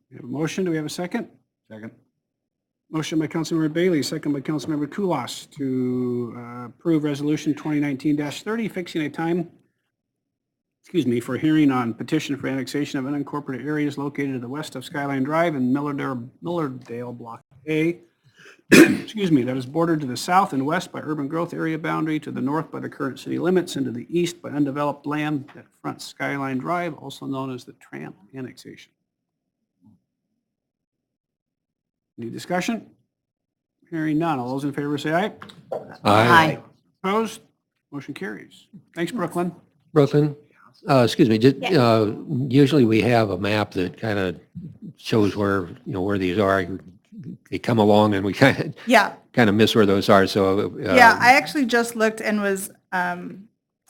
We have a motion. Do we have a second? Second. Motion by Councilmember Bailey, second by Councilmember Kulas to approve Resolution 2019-30, fixing a time, for hearing on petition for annexation of unincorporated areas located to the west of Skyline Drive in Millardale Block A, that is bordered to the south and west by urban growth area boundary, to the north by the current city limits, and to the east by undeveloped land that fronts Skyline Drive, also known as the Tramp annexation. Any discussion? Hearing none. All those in favor say aye. Aye. Opposed? Motion carries. Thanks, Brooklyn. Brooklyn, excuse me, usually we have a map that kind of shows where these are. They come along and we kind of miss where those are, so. Yeah, I actually just looked and was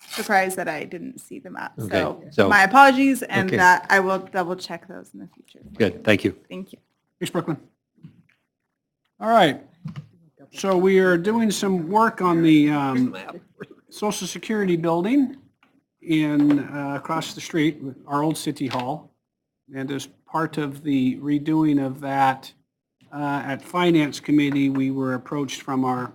surprised that I didn't see the map. Okay, So my apologies, and Okay. that I will double check those in the future. Good, thank you. Thank you. Thanks, Brooklyn. All right. So we are doing some work on the Social Security building across the street, with our old city hall. And as part of the redoing of that, at Finance Committee, we were approached from our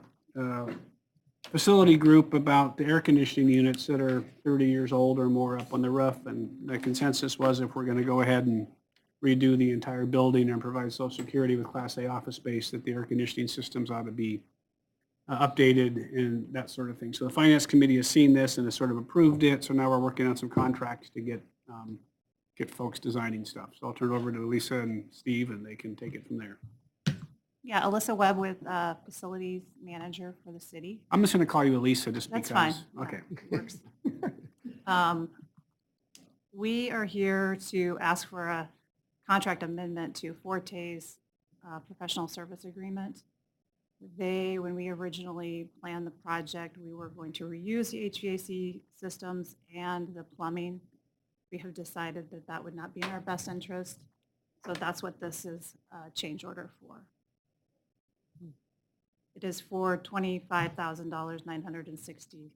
facility group about the air conditioning units that are 30 years old or more up on the roof. And the consensus was, if we're going to go ahead and redo the entire building and provide Social Security with Class A office space, that the air conditioning systems ought to be updated and that sort of thing. So the Finance Committee has seen this and has sort of approved it. So now we're working on some contracts to get folks designing stuff. So I'll turn it over to Lisa and Steve, and they can take it from there. Yeah, Alyssa Webb with Facilities Manager for the city. I'm just going to call you Elisa just because. That's fine. Okay. Works. We are here to ask for a contract amendment to Forte's professional service agreement. When we originally planned the project, we were going to reuse the HVAC systems and the plumbing. We have decided that that would not be in our best interest, so that's what this is a change order for. It is for $25,960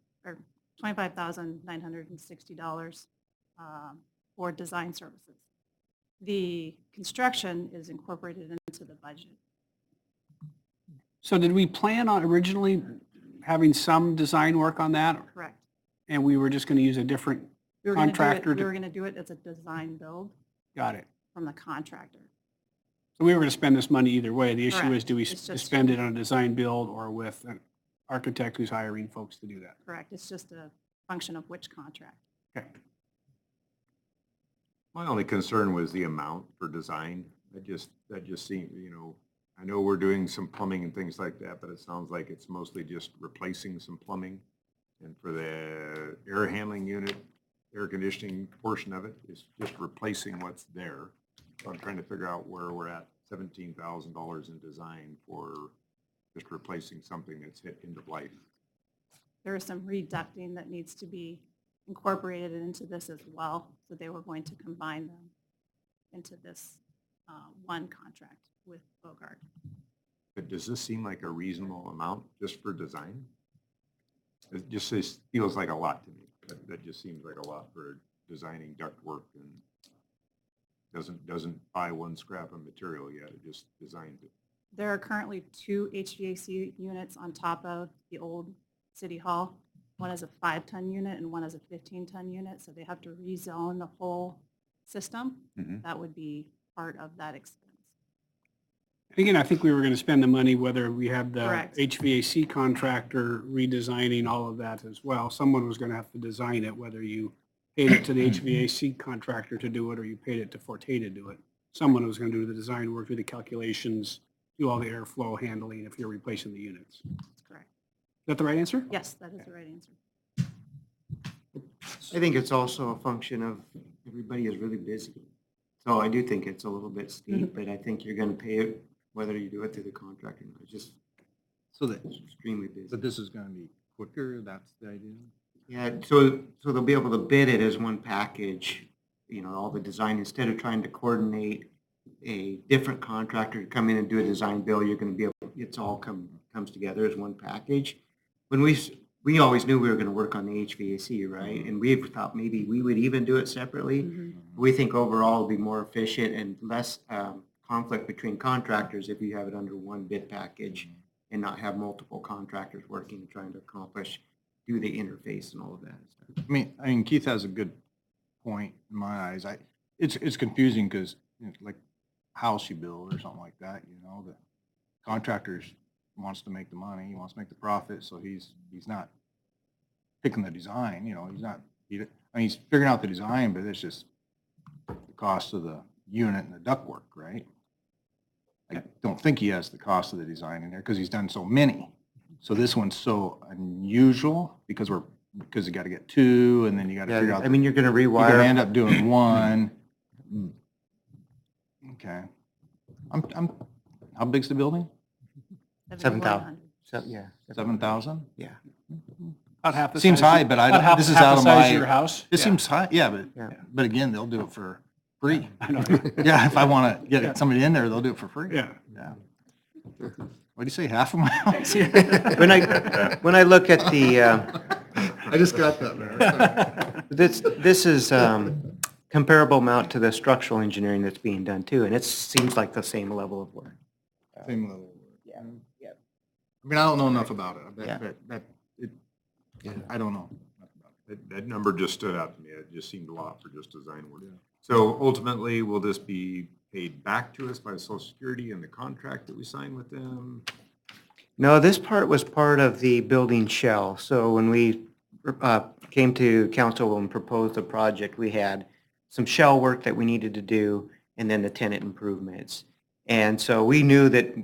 for design services. The construction is incorporated into the budget. So did we plan on originally having some design work on that? Correct. And we were just going to use a different We were gonna do it- contractor? We were going to do it as a design build Got it. from the contractor. So we were going to spend this money either way. The issue Correct. is, do we It's just- spend it on a design build or with an architect who's hiring folks to do that? Correct. It's just a function of which contract. Okay. My only concern was the amount for design. That just seemed, I know we're doing some plumbing and things like that, but it sounds like it's mostly just replacing some plumbing. And for the air handling unit, air conditioning portion of it is just replacing what's there. So I'm trying to figure out where we're at, $17,000 in design for just replacing something that's hit end of life. There is some reducting that needs to be incorporated into this as well. So they were going to combine them into this one contract with Bogart. But does this seem like a reasonable amount just for design? It just feels like a lot to me. That just seems like a lot for designing ductwork and doesn't buy one scrap of material yet. It just designed it. There are currently 2 HVAC units on top of the old City Hall. One is a 5-ton unit and one is a 15-ton unit, so they have to rezone the whole system. Mhm. That would be part of that expense. Again, I think we were going to spend the money whether we had the Correct. HVAC contractor redesigning all of that as well. Someone was going to have to design it, whether you paid it to the HVAC contractor to do it or you paid it to Forte to do it. Someone was going to do the design work, do the calculations, do all the airflow handling if you're replacing the units. Is That's correct. that the right answer? Yes, that is the right answer. I think it's also a function of everybody is really busy. So I do think it's a little bit steep, but I think you're going to pay it whether you do it through the contract or not. It's just So that, extremely busy. but this is going to be quicker, that's the idea? Yeah, so they'll be able to bid it as one package, all the design, instead of trying to coordinate a different contractor to come in and do a design bill, you're going to be able, it's all comes together as one package. When we always knew we were going to work on the HVAC, right? And we thought maybe we would even do it separately. We think overall it'll be more efficient and less conflict between contractors if you have it under one bid package and not have multiple contractors working, trying to accomplish, do the interface and all of that stuff. I mean, Keith has a good point in my eyes. It's confusing because like house you build or something like that, the contractors wants to make the money, he wants to make the profit, so he's not picking the design, he's figuring out the design, but it's just the cost of the unit and the ductwork, right? I don't think he has the cost of the design in there because he's done so many. So this one's so unusual because you got to get 2 and then you got to figure out. I mean, you're going to You're rewire. going to end up doing 1. Okay. How big's the building? 7,000. Yeah. 7,000? Yeah. About half the Seems size- high, but about half- this is half out the of size my. of your house? This Yeah. seems high, Yeah. but again, they'll do it for free. I know. Yeah, if I want to get somebody in there, they'll do it for free. Yeah. Yeah. What'd you say, half of my house? When I look at the, I just got that, man. this is comparable amount to the structural engineering that's being done too, and it seems like the same level of work. Same level. Yeah. Yeah. I mean, I don't know enough about it. Yeah. I don't know. That number just stood out to me. It just seemed a lot for just design work. So ultimately, will this be paid back to us by Social Security in the contract that we signed with them? No, this part was part of the building shell. So when we came to council and proposed the project, we had some shell work that we needed to do and then the tenant improvements. And so we knew that,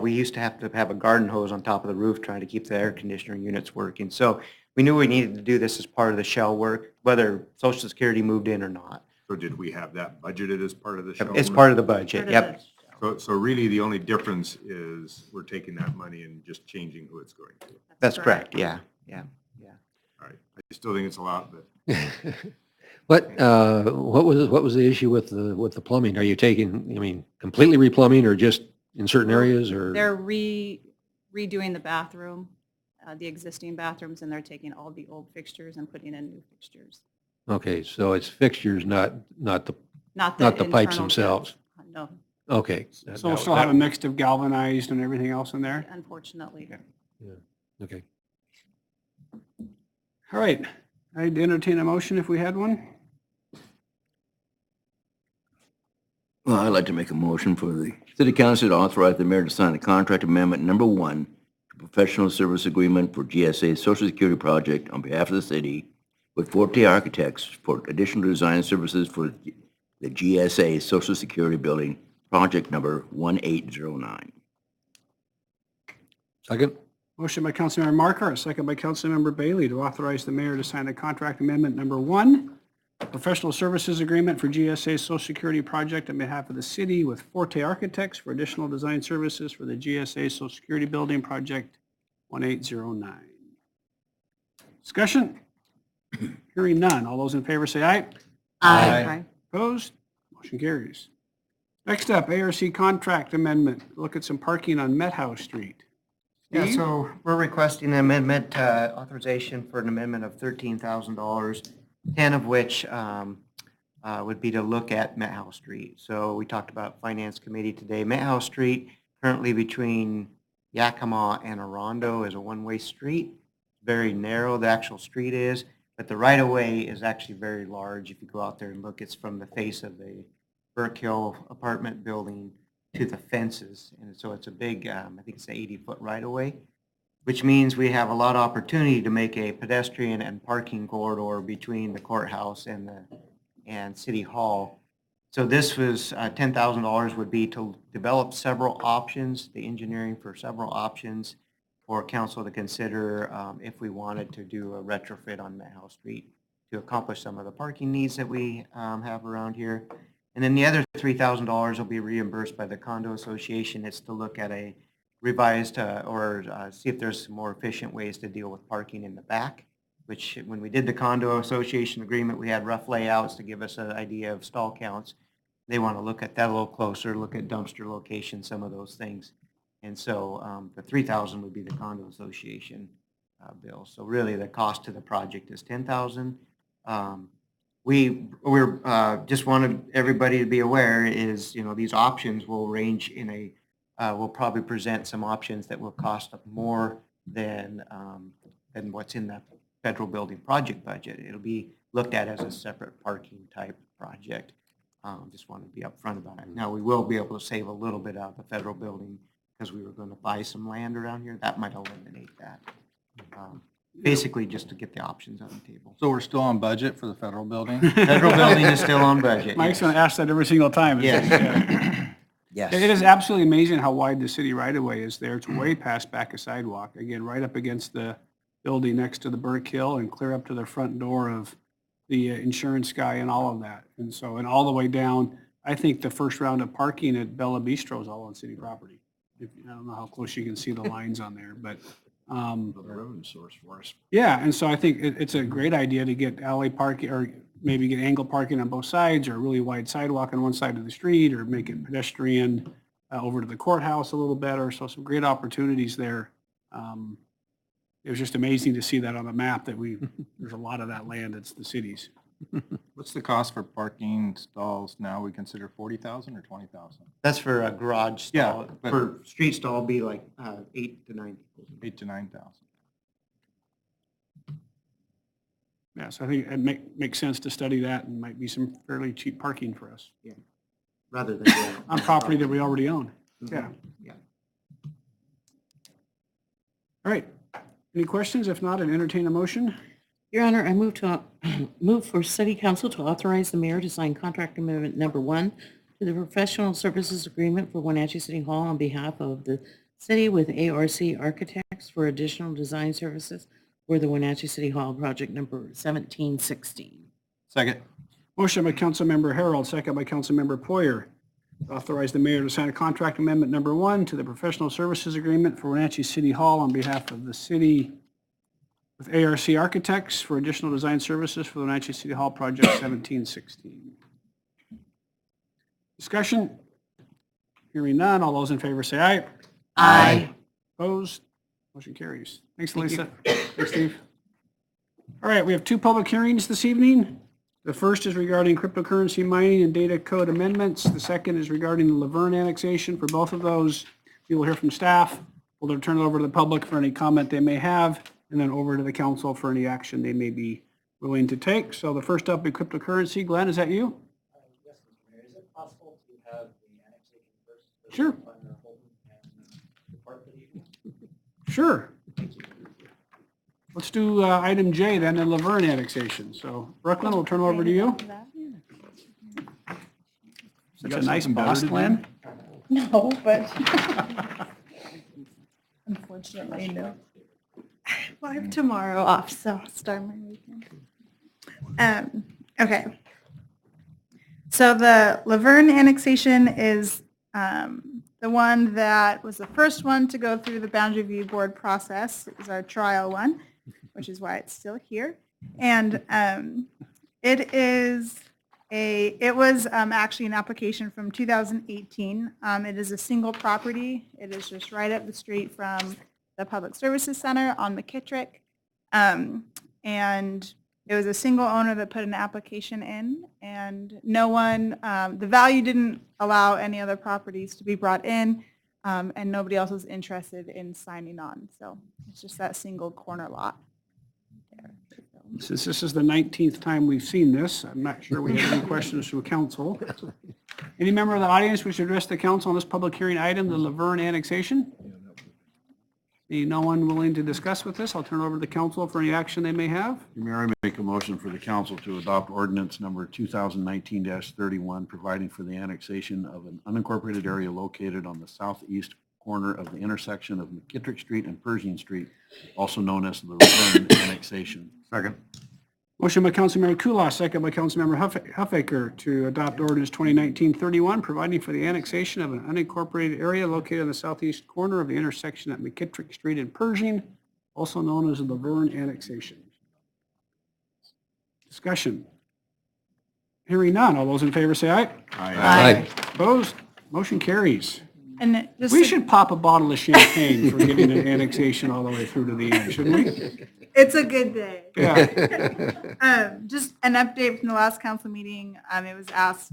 we used to have a garden hose on top of the roof trying to keep the air conditioner units working. So we knew we needed to do this as part of the shell work, whether Social Security moved in or not. So did we have that budgeted as part of the show? It's part of the budget, yep. So really, the only difference is we're taking that money and just changing who it's going to. That's correct, yeah. All right. I still think it's a lot, but. What was the issue with the plumbing? Are you taking, completely replumbing or just in certain areas or? They're redoing the bathroom, the existing bathrooms, and they're taking all the old fixtures and putting in new fixtures. Okay, so it's fixtures, not the Not pipes internal themselves. guts. No, Okay. So we'll still have a mix of galvanized and everything else in there? unfortunately. Yeah, okay. All right. I'd entertain a motion if we had one. Well, I'd like to make a motion for the city council to authorize the mayor to sign the contract amendment number 1 to professional service agreement for GSA Social Security project on behalf of the city with Forte Architects for additional design services for the GSA Social Security building, project number 1809. Second? Motion by Councilmember Markar, second by Councilmember Bailey to authorize the mayor to sign the contract amendment number 1, professional services agreement for GSA Social Security project on behalf of the city with Forte Architects for additional design services for the GSA Social Security building, project 1809. Discussion? Hearing none. All those in favor say aye. Aye. Opposed? Motion carries. Next up, ARC contract amendment. Look at some parking on Met House Street. Yeah, Steve? so we're requesting an amendment, authorization for an amendment of $13,000, 10 of which would be to look at Met House Street. So we talked about Finance Committee today. Met House Street, currently between Yakima and Arrondo, is a one-way street. Very narrow, the actual street is, but the right-of-way is actually very large. If you go out there and look, it's from the face of the Burke Hill apartment building to the fences. And so it's a big, I think it's an 80-foot right-of-way, which means we have a lot of opportunity to make a pedestrian and parking corridor between the courthouse and City Hall. So this was, $10,000 would be to develop several options, the engineering for several options for council to consider if we wanted to do a retrofit on Met House Street to accomplish some of the parking needs that we have around here. And then the other $3,000 will be reimbursed by the condo association. It's to look at a revised or see if there's some more efficient ways to deal with parking in the back, which when we did the condo association agreement, we had rough layouts to give us an idea of stall counts. They want to look at that a little closer, look at dumpster location, some of those things. And so the $3,000 would be the condo association bill. So really the cost to the project is $10,000. We're just wanted everybody to be aware is, you know, these options will range in a, we'll probably present some options that will cost more than what's in the federal building project budget. It'll be looked at as a separate parking type project. Just want to be upfront about it. Now, we will be able to save a little bit out of the federal building because we were going to buy some land around here. That might eliminate that. Basically, just to get the options on the table. So we're still on budget for the federal building? Federal building is still on budget. Mike's going to ask that every single time. Yes. Yes. It is absolutely amazing how wide the city right-of-way is there. It's way past back a sidewalk. Again, right up against the building next to the Burke Hill and clear up to the front door of the insurance guy and all of that. And so, and all the way down, I think the first round of parking at Bella Bistro is all on city property. I don't know how close you can see the lines on there, but The revenue source for us. yeah, and so I think it's a great idea to get alley parking or maybe get angle parking on both sides or a really wide sidewalk on one side of the street or make it pedestrian over to the courthouse a little better. So some great opportunities there. It was just amazing to see that on the map that there's a lot of that land. It's the cities. What's the cost for parking stalls now? We consider 40,000 or 20,000? That's for a garage stall. Yeah, but- For street stall, it'd be like 8 to 9. 8 to 9,000. Yeah, so I think it makes sense to study that and might be some fairly cheap parking for us. Yeah. Rather than on property that we already own. Yeah. Yeah. All right. Any questions? If not, I'd entertain a motion. Your Honor, I move for City Council to authorize the mayor to sign contract amendment number 1 to the professional services agreement for Wenatchee City Hall on behalf of the city with ARC Architects for additional design services for the Wenatchee City Hall project number 1716. Second. Motion by Councilmember Harold, second by Councilmember Poyer. Authorize the mayor to sign a contract amendment number 1 to the professional services agreement for Wenatchee City Hall on behalf of the city with ARC Architects for additional design services for the Wenatchee City Hall project 1716. Discussion? Hearing none. All those in favor say aye. Aye. Opposed? Motion carries. Thanks, Lisa. Thanks, Steve. All right, we have 2 public hearings this evening. The first is regarding cryptocurrency mining and data code amendments. The second is regarding the Laverne annexation. For both of those, we will hear from staff. We'll then turn it over to the public for any comment they may have, and then over to the council for any action they may be willing to take. So the first up is cryptocurrency. Glenn, is that you? Yes, Mr. Mayor, is it possible to have the annexation first? Sure. Depart for the evening? Sure. Let's do item J then, the Laverne annexation. So Brooklyn, we'll turn it over to you. Such a nice boss, Glenn. No, but unfortunately, no. Well, I have tomorrow off, so I'll start my weekend. Okay. So the Laverne annexation is the one that was the first one to go through the boundary review board process. It was our trial one, which is why it's still here. And it was actually an application from 2018. It is a single property. It is just right up the street from the Public Services Center on McKittrick. And it was a single owner that put an application in, and no one, the value didn't allow any other properties to be brought in, and nobody else was interested in signing on. So it's just that single corner lot. Since this is the 19th time we've seen this, I'm not sure we have any questions from council. Any member of the audience wish to address the council on this public hearing item, the Laverne annexation? Being no one willing to discuss with this, I'll turn it over to the council for any action they may have. Mayor, I make a motion for the council to adopt ordinance number 2019-31, providing for the annexation of an unincorporated area located on the southeast corner of the intersection of McKittrick Street and Pershing Street, also known as the Laverne annexation. Second. Motion by Councilmember Kulas, second by Councilmember Huffaker to adopt ordinance 2019-31, providing for the annexation of an unincorporated area located on the southeast corner of the intersection at McKittrick Street and Pershing, also known as the Laverne annexation. Discussion. Hearing none. All those in favor say aye. Aye. Opposed? Motion carries. And just We should pop a bottle of champagne for getting an annexation all the way through to the end, shouldn't we? It's a good day. Yeah. Just an update from the last council meeting. It was asked,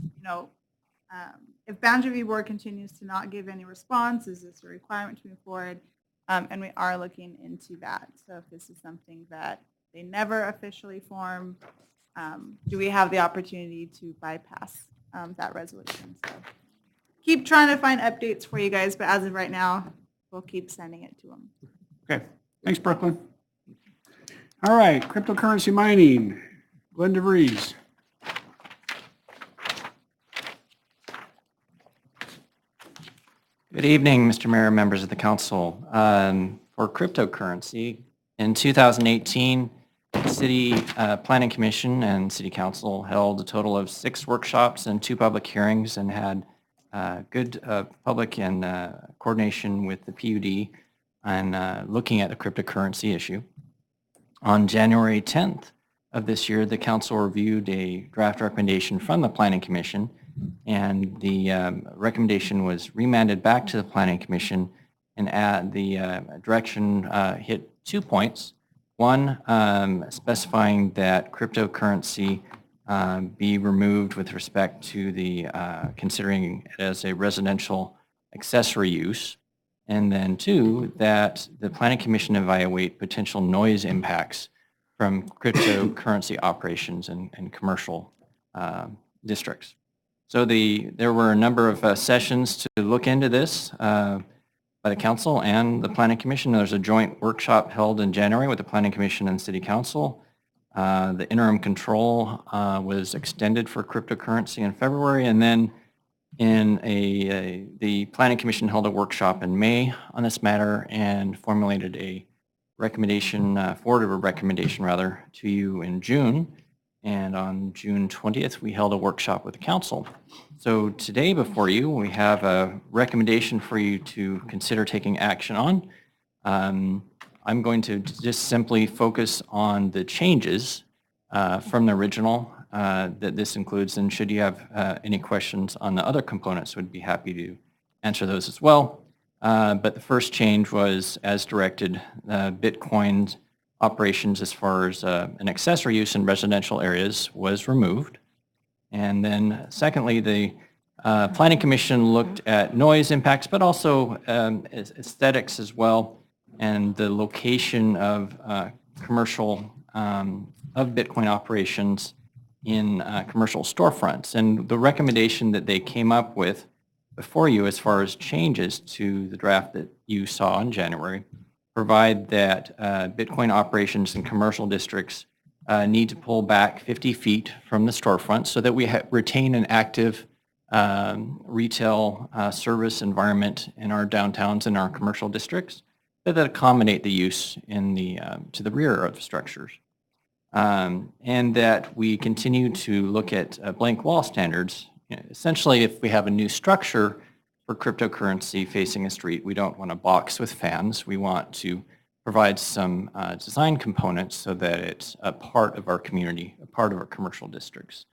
if boundary review board continues to not give any response, is this a requirement to move forward? And we are looking into that. So if this is something that they never officially form, do we have the opportunity to bypass that resolution? So keep trying to find updates for you guys, but as of right now, we'll keep sending it to them. Okay. Thanks, Brooklyn. All right, cryptocurrency mining. Glenn DeVries. Good evening, Mr. Mayor, members of the council. For cryptocurrency, in 2018, the City Planning Commission and City Council held a total of 6 workshops and 2 public hearings and had good public and coordination with the PUD on looking at the cryptocurrency issue. On January 10th of this year, the council reviewed a draft recommendation from the Planning Commission, and the recommendation was remanded back to the Planning Commission, and the direction hit 2 points. One, specifying that cryptocurrency be removed with respect to the considering it as a residential accessory use. And then 2, that the Planning Commission evaluate potential noise impacts from cryptocurrency operations in commercial districts. So there were a number of sessions to look into this by the council and the Planning Commission. There's a joint workshop held in January with the Planning Commission and City Council. The interim control was extended for cryptocurrency in February, and then the Planning Commission held a workshop in May on this matter and formulated a recommendation, forwarded a recommendation rather, to you in June. And on June 20th, we held a workshop with the council. So today before you, we have a recommendation for you to consider taking action on. I'm going to just simply focus on the changes from the original that this includes, and should you have any questions on the other components, would be happy to answer those as well. But the first change was, as directed, Bitcoin's operations as far as an accessory use in residential areas was removed. And then secondly, the Planning Commission looked at noise impacts, but also aesthetics as well, and the location of commercial of Bitcoin operations in commercial storefronts. And the recommendation that they came up with before you as far as changes to the draft that you saw in January provide that Bitcoin operations in commercial districts need to pull back 50 feet from the storefront so that we retain an active retail service environment in our downtowns and our commercial districts that accommodate the use in the to the rear of structures. And that we continue to look at blank wall standards. Essentially, if we have a new structure for cryptocurrency facing a street, we don't want a box with fans. We want to provide some design components so that it's a part of our community, a part of our commercial districts,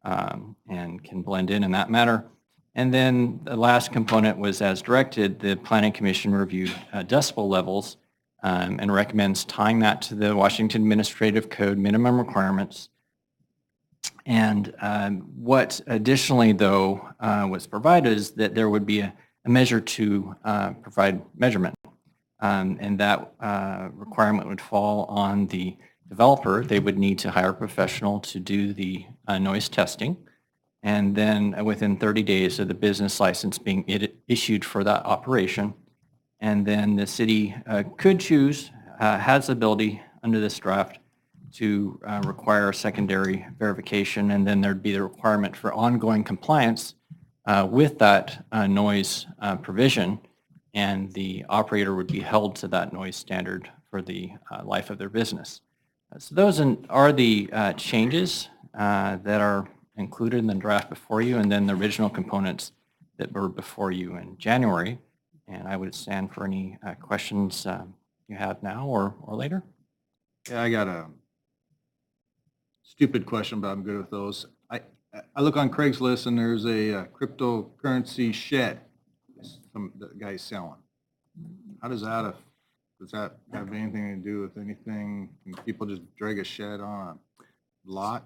and can blend in that manner. And then the last component was, as directed, the Planning Commission reviewed decibel levels and recommends tying that to the Washington Administrative Code minimum requirements. And what additionally, though, was provided is that there would be a measure to provide measurement. And that requirement would fall on the developer. They would need to hire a professional to do the noise testing. And then within 30 days of the business license being issued for that operation, and then the city could choose, has the ability under this draft to require a secondary verification, and then there'd be the requirement for ongoing compliance with that noise provision, and the operator would be held to that noise standard for the life of their business. So those are the changes that are included in the draft before you, and then the original components that were before you in January. And I would stand for any questions you have now or later. Yeah, I got a stupid question, but I'm good with those. I look on Craigslist and there's a cryptocurrency shed the guy's selling. How does that have anything to do with anything? Can people just drag a shed on a lot?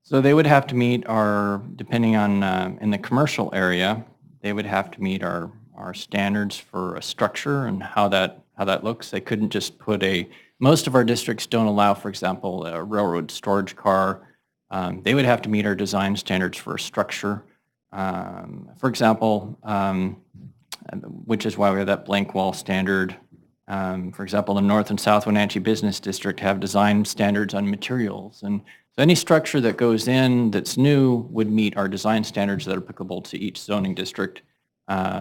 So they would have to meet our, depending on, in the commercial area, they would have to meet our standards for a structure and how that looks. They couldn't just put most of our districts don't allow, for example, a railroad storage car. They would have to meet our design standards for a structure. For example, which is why we have that blank wall standard. For example, the North and South Wenatchee Business District have design standards on materials. And so any structure that goes in that's new would meet our design standards that are applicable to each zoning district.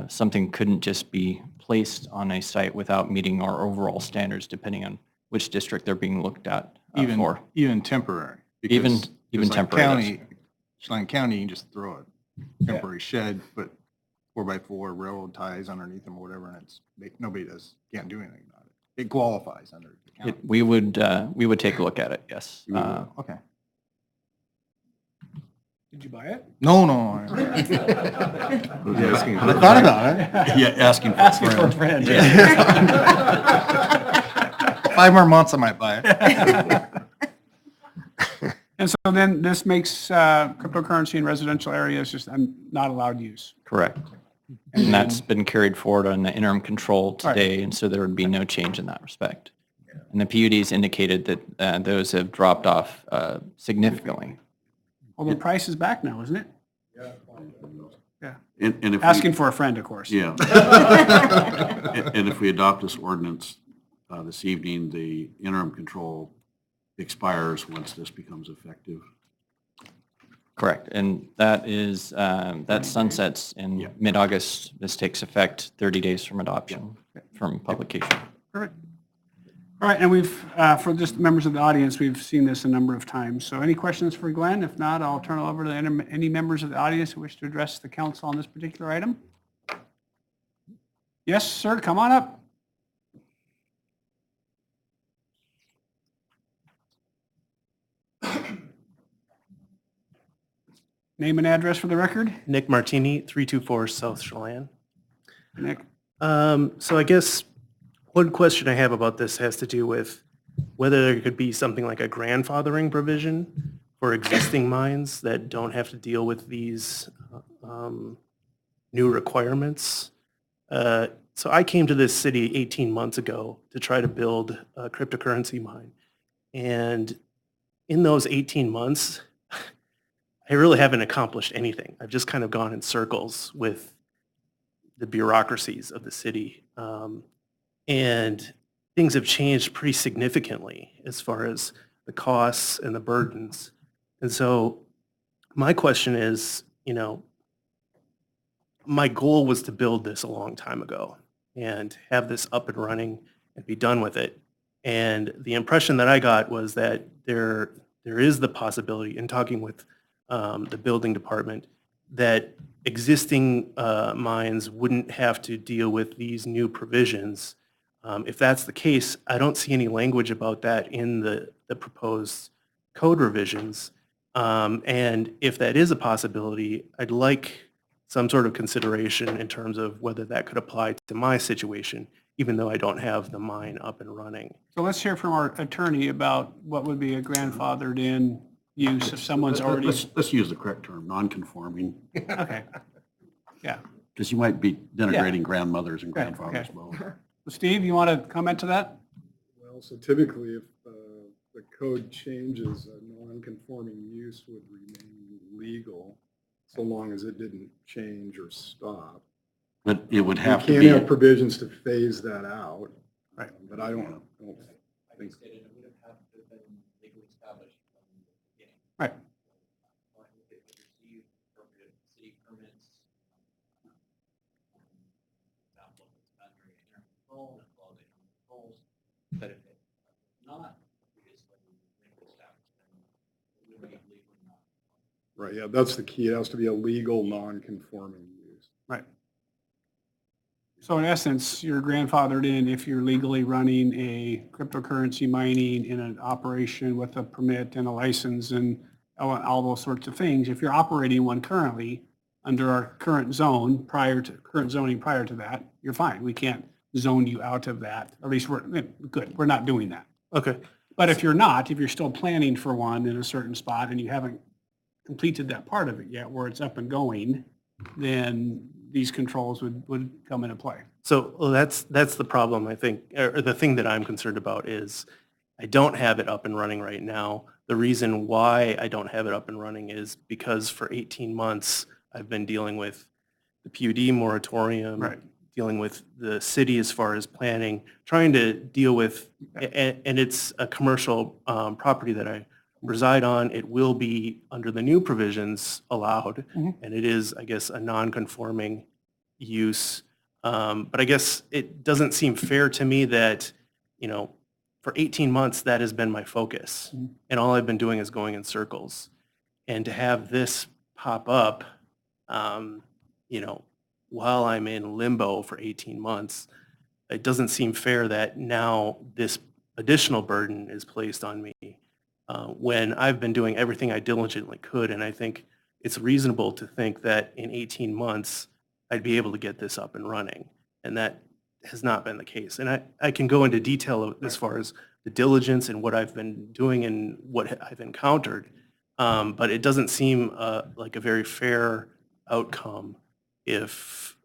Something couldn't just be placed on a site without meeting our overall standards, depending on which district they're being looked at for. Even temporary. Even temporary. Chelan County, you can just throw a temporary shed, put 4x4 railroad ties underneath them or whatever, and nobody can't do anything about it. It qualifies under the county. We would take a look at it, yes. Okay. Did you buy it? No. I thought about it. Yeah, asking for a friend. Yeah. 5 more months I might buy it. And so then this makes cryptocurrency in residential areas just not allowed use. Correct. And that's been carried forward on the interim control today, and so there would be no change in that respect. And the PUDs indicated that those have dropped off significantly. Well, the price is back now, isn't it? Yeah. And if Asking for a friend, of course. Yeah. And if we adopt this ordinance this evening, the interim control expires once this becomes effective. Correct. And that is, that sunsets in mid-August. This takes effect 30 days from adoption, from publication. Perfect. All right, and we've, for just members of the audience, we've seen this a number of times. So any questions for Glenn? If not, I'll turn it over to any members of the audience who wish to address the council on this particular item. Yes, sir, come on up. Name and address for the record. Nick Martini, 324 South Chelan. Nick. So I guess one question I have about this has to do with whether there could be something like a grandfathering provision for existing mines that don't have to deal with these new requirements. So I came to this city 18 months ago to try to build a cryptocurrency mine. And in those 18 months, I really haven't accomplished anything. I've just kind of gone in circles with the bureaucracies of the city. And things have changed pretty significantly as far as the costs and the burdens. And so my question is, my goal was to build this a long time ago and have this up and running and be done with it. And the impression that I got was that there is the possibility, in talking with the building department, that existing mines wouldn't have to deal with these new provisions. If that's the case, I don't see any language about that in the proposed code revisions. And if that is a possibility, I'd like some sort of consideration in terms of whether that could apply to my situation, even though I don't have the mine up and running. So let's hear from our attorney about what would be a grandfathered in use if someone's already. Let's use the correct term, non-conforming, Okay. Yeah. because you might be denigrating grandmothers and Okay, grandfathers okay. both. Steve, you want to comment to that? Well, so typically if the code changes, a non-conforming use would remain legal so long as it didn't change or stop. But it would have to You be. can't have provisions to phase that out. Right. But I don't think. Right. But if it's not previously legal established, then it would be legally not. Right, yeah, that's the key. It has to be a legal, non-conforming use. Right. So in essence, you're grandfathered in if you're legally running a cryptocurrency mining in an operation with a permit and a license and all those sorts of things. If you're operating one currently under our current zoning prior to that, you're fine. We can't zone you out of that. Or at least we're good. We're not doing that. Okay. But if you're not, if you're still planning for one in a certain spot and you haven't completed that part of it yet where it's up and going, then these controls would come into play. So that's the problem, I think, or the thing that I'm concerned about is I don't have it up and running right now. The reason why I don't have it up and running is because for 18 months, I've been dealing with the PUD moratorium, Right. dealing with the city as far as planning, trying to deal with, and it's a commercial property that I reside on. It will be, under the new provisions, allowed, and it is, I guess, a non-conforming use. But I guess it doesn't seem fair to me that, for 18 months, that has been my focus, and all I've been doing is going in circles. And to have this pop up, while I'm in limbo for 18 months, it doesn't seem fair that now this additional burden is placed on me when I've been doing everything I diligently could. And I think it's reasonable to think that in 18 months, I'd be able to get this up and running. And that has not been the case. And I can go into detail as far as the diligence and what I've been doing and what I've encountered. But it doesn't seem like a very fair outcome if,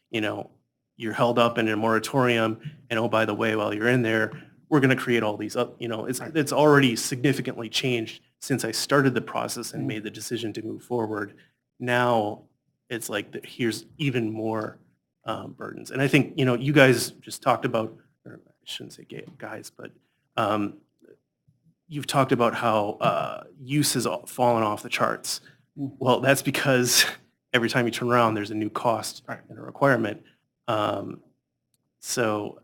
you're held up in a moratorium and, oh, by the way, while you're in there, we're going to create all these up, it's already significantly changed since I started the process and made the decision to move forward. Now it's like, here's even more burdens. And I think, you guys just talked about, or I shouldn't say guys, but you've talked about how use has fallen off the charts. Well, that's because every time you turn around, there's a new cost and a requirement. So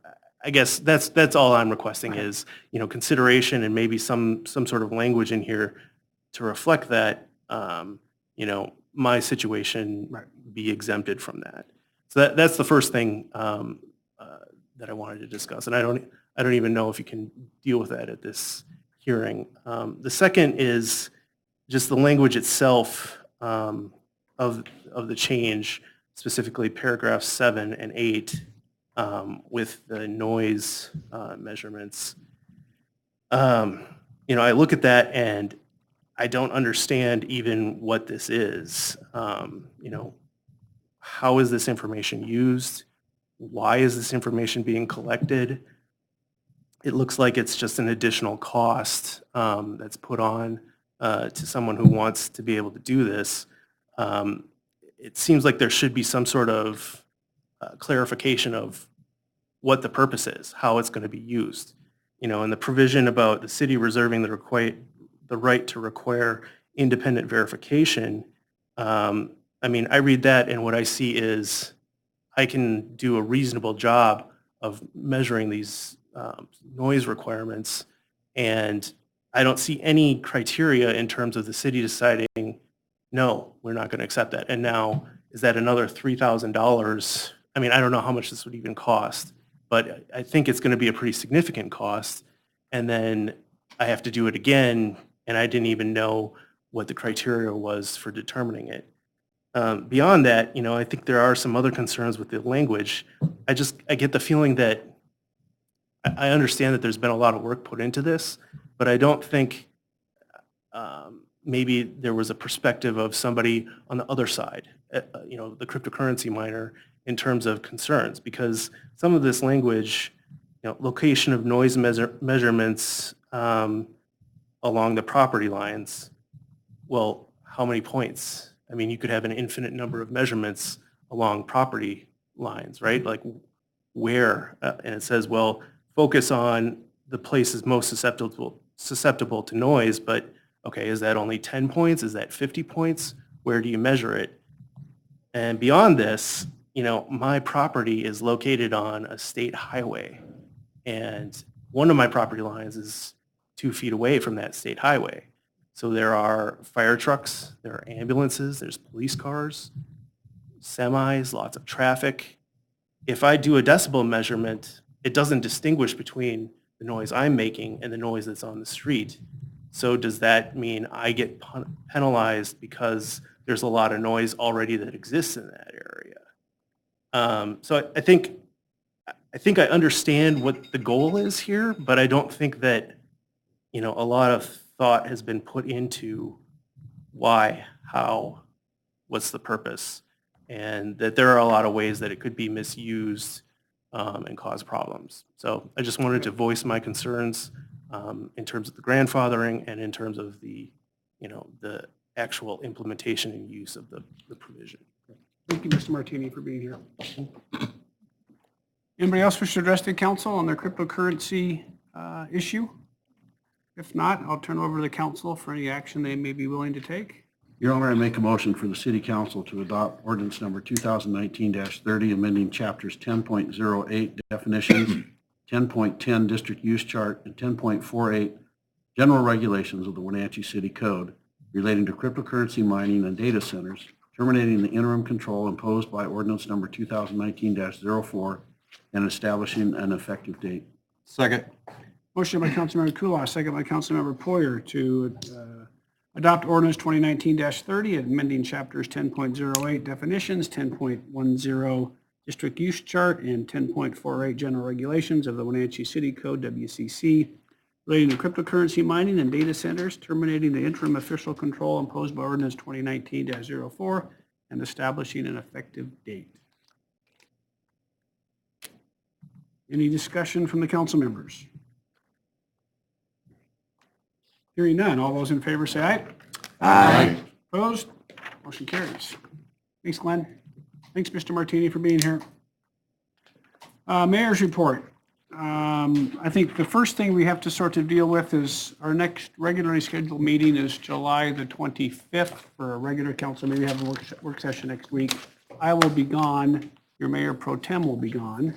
I guess that's all I'm requesting is, consideration and maybe some sort of language in here to reflect that, my situation be exempted from that. So that's the first thing that I wanted to discuss. And I don't even know if you can deal with that at this hearing. The second is just the language itself of the change, specifically paragraphs 7 and 8 with the noise measurements. I look at that and I don't understand even what this is. How is this information used? Why is this information being collected? it looks like it's just an additional cost that's put on to someone who wants to be able to do this. It seems like there should be some sort of clarification of what the purpose is, how it's going to be used. You know, and the provision about the city reserving the right to require independent verification. I mean, I read that and what I see is I can do a reasonable job of measuring these noise requirements, and I don't see any criteria in terms of the city deciding, no, we're not going to accept that. And now, is that another $3,000? I mean, I don't know how much this would even cost, but I think it's going to be a pretty significant cost. And then I have to do it again, and I didn't even know what the criteria was for determining it. Beyond that, you know, I think there are some other concerns with the language. I get the feeling that I understand that there's been a lot of work put into this, but I don't think maybe there was a perspective of somebody on the other side, you know, the cryptocurrency miner, in terms of concerns, because some of this language, you know, location of noise measurements along the property lines, well, how many points? I mean, you could have an infinite number of measurements along property lines, right? Like where, and it says, well, focus on the places most susceptible to noise, but okay, is that only 10 points? Is that 50 points? Where do you measure it? And beyond this, you know, my property is located on a state highway, and one of my property lines is 2 feet away from that state highway. So there are fire trucks, there are ambulances, there's police cars, semis, lots of traffic. If I do a decibel measurement, it doesn't distinguish between the noise I'm making and the noise that's on the street. So does that mean I get penalized because there's a lot of noise already that exists in that area? So I think I understand what the goal is here, but I don't think that, you know, a lot of thought has been put into why, how, what's the purpose, and that there are a lot of ways that it could be misused and cause problems. So I just wanted to voice my concerns in terms of the grandfathering and in terms of the, you know, the actual implementation and use of the provision. Thank you, Mr. Martini, for being here. Anybody else wish to address the council on their cryptocurrency issue? If not, I'll turn over to the council for any action they may be willing to take. Your Honor, I make a motion for the city council to adopt ordinance number 2019-30, amending chapters 10.08 definitions, 10.10 district use chart, and 10.48 general regulations of the Wenatchee City Code relating to cryptocurrency mining and data centers, terminating the interim control imposed by ordinance number 2019-04, and establishing an effective date. Second. Motion by Councilmember Kulas, second by Councilmember Poyer to adopt ordinance 2019-30, amending chapters 10.08 definitions, 10.10 district use chart, and 10.48 general regulations of the Wenatchee City Code, WCC, relating to cryptocurrency mining and data centers, terminating the interim official control imposed by ordinance 2019-04, and establishing an effective date. Any discussion from the council members? Hearing none, all those in favor say aye. Aye. Opposed? Motion carries. Thanks, Glenn. Thanks, Mr. Martini, for being here. Mayor's report. I think the first thing we have to sort of deal with is our next regularly scheduled meeting is July the 25th for a regular council. Maybe have a work session next week. I will be gone. Your mayor pro tem will be gone.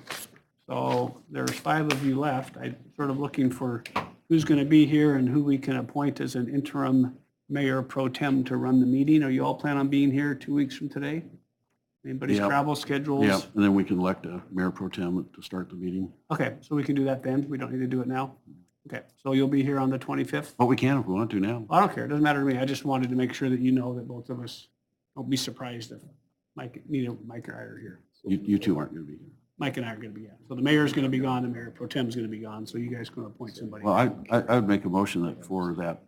So there's 5 of you left. I'm sort of looking for who's going to be here and who we can appoint as an interim mayor pro tem to run the meeting. Are you all plan on being here 2 weeks from today? Anybody's Yep. travel schedules? Yeah, and then we can elect a mayor pro tem to start the meeting. Okay, so we can do that then. We don't need to do it now? Okay, so you'll be here on the 25th? But we can if we want to now. I don't care. It doesn't matter to me. I just wanted to make sure that you know that both of us, don't be surprised if Mike and I are here. You two aren't going to be here. Mike and I are going to be, so the mayor's going to be gone, the mayor pro tem is going to be gone, so you guys can appoint somebody. Well, I would make a motion that for that,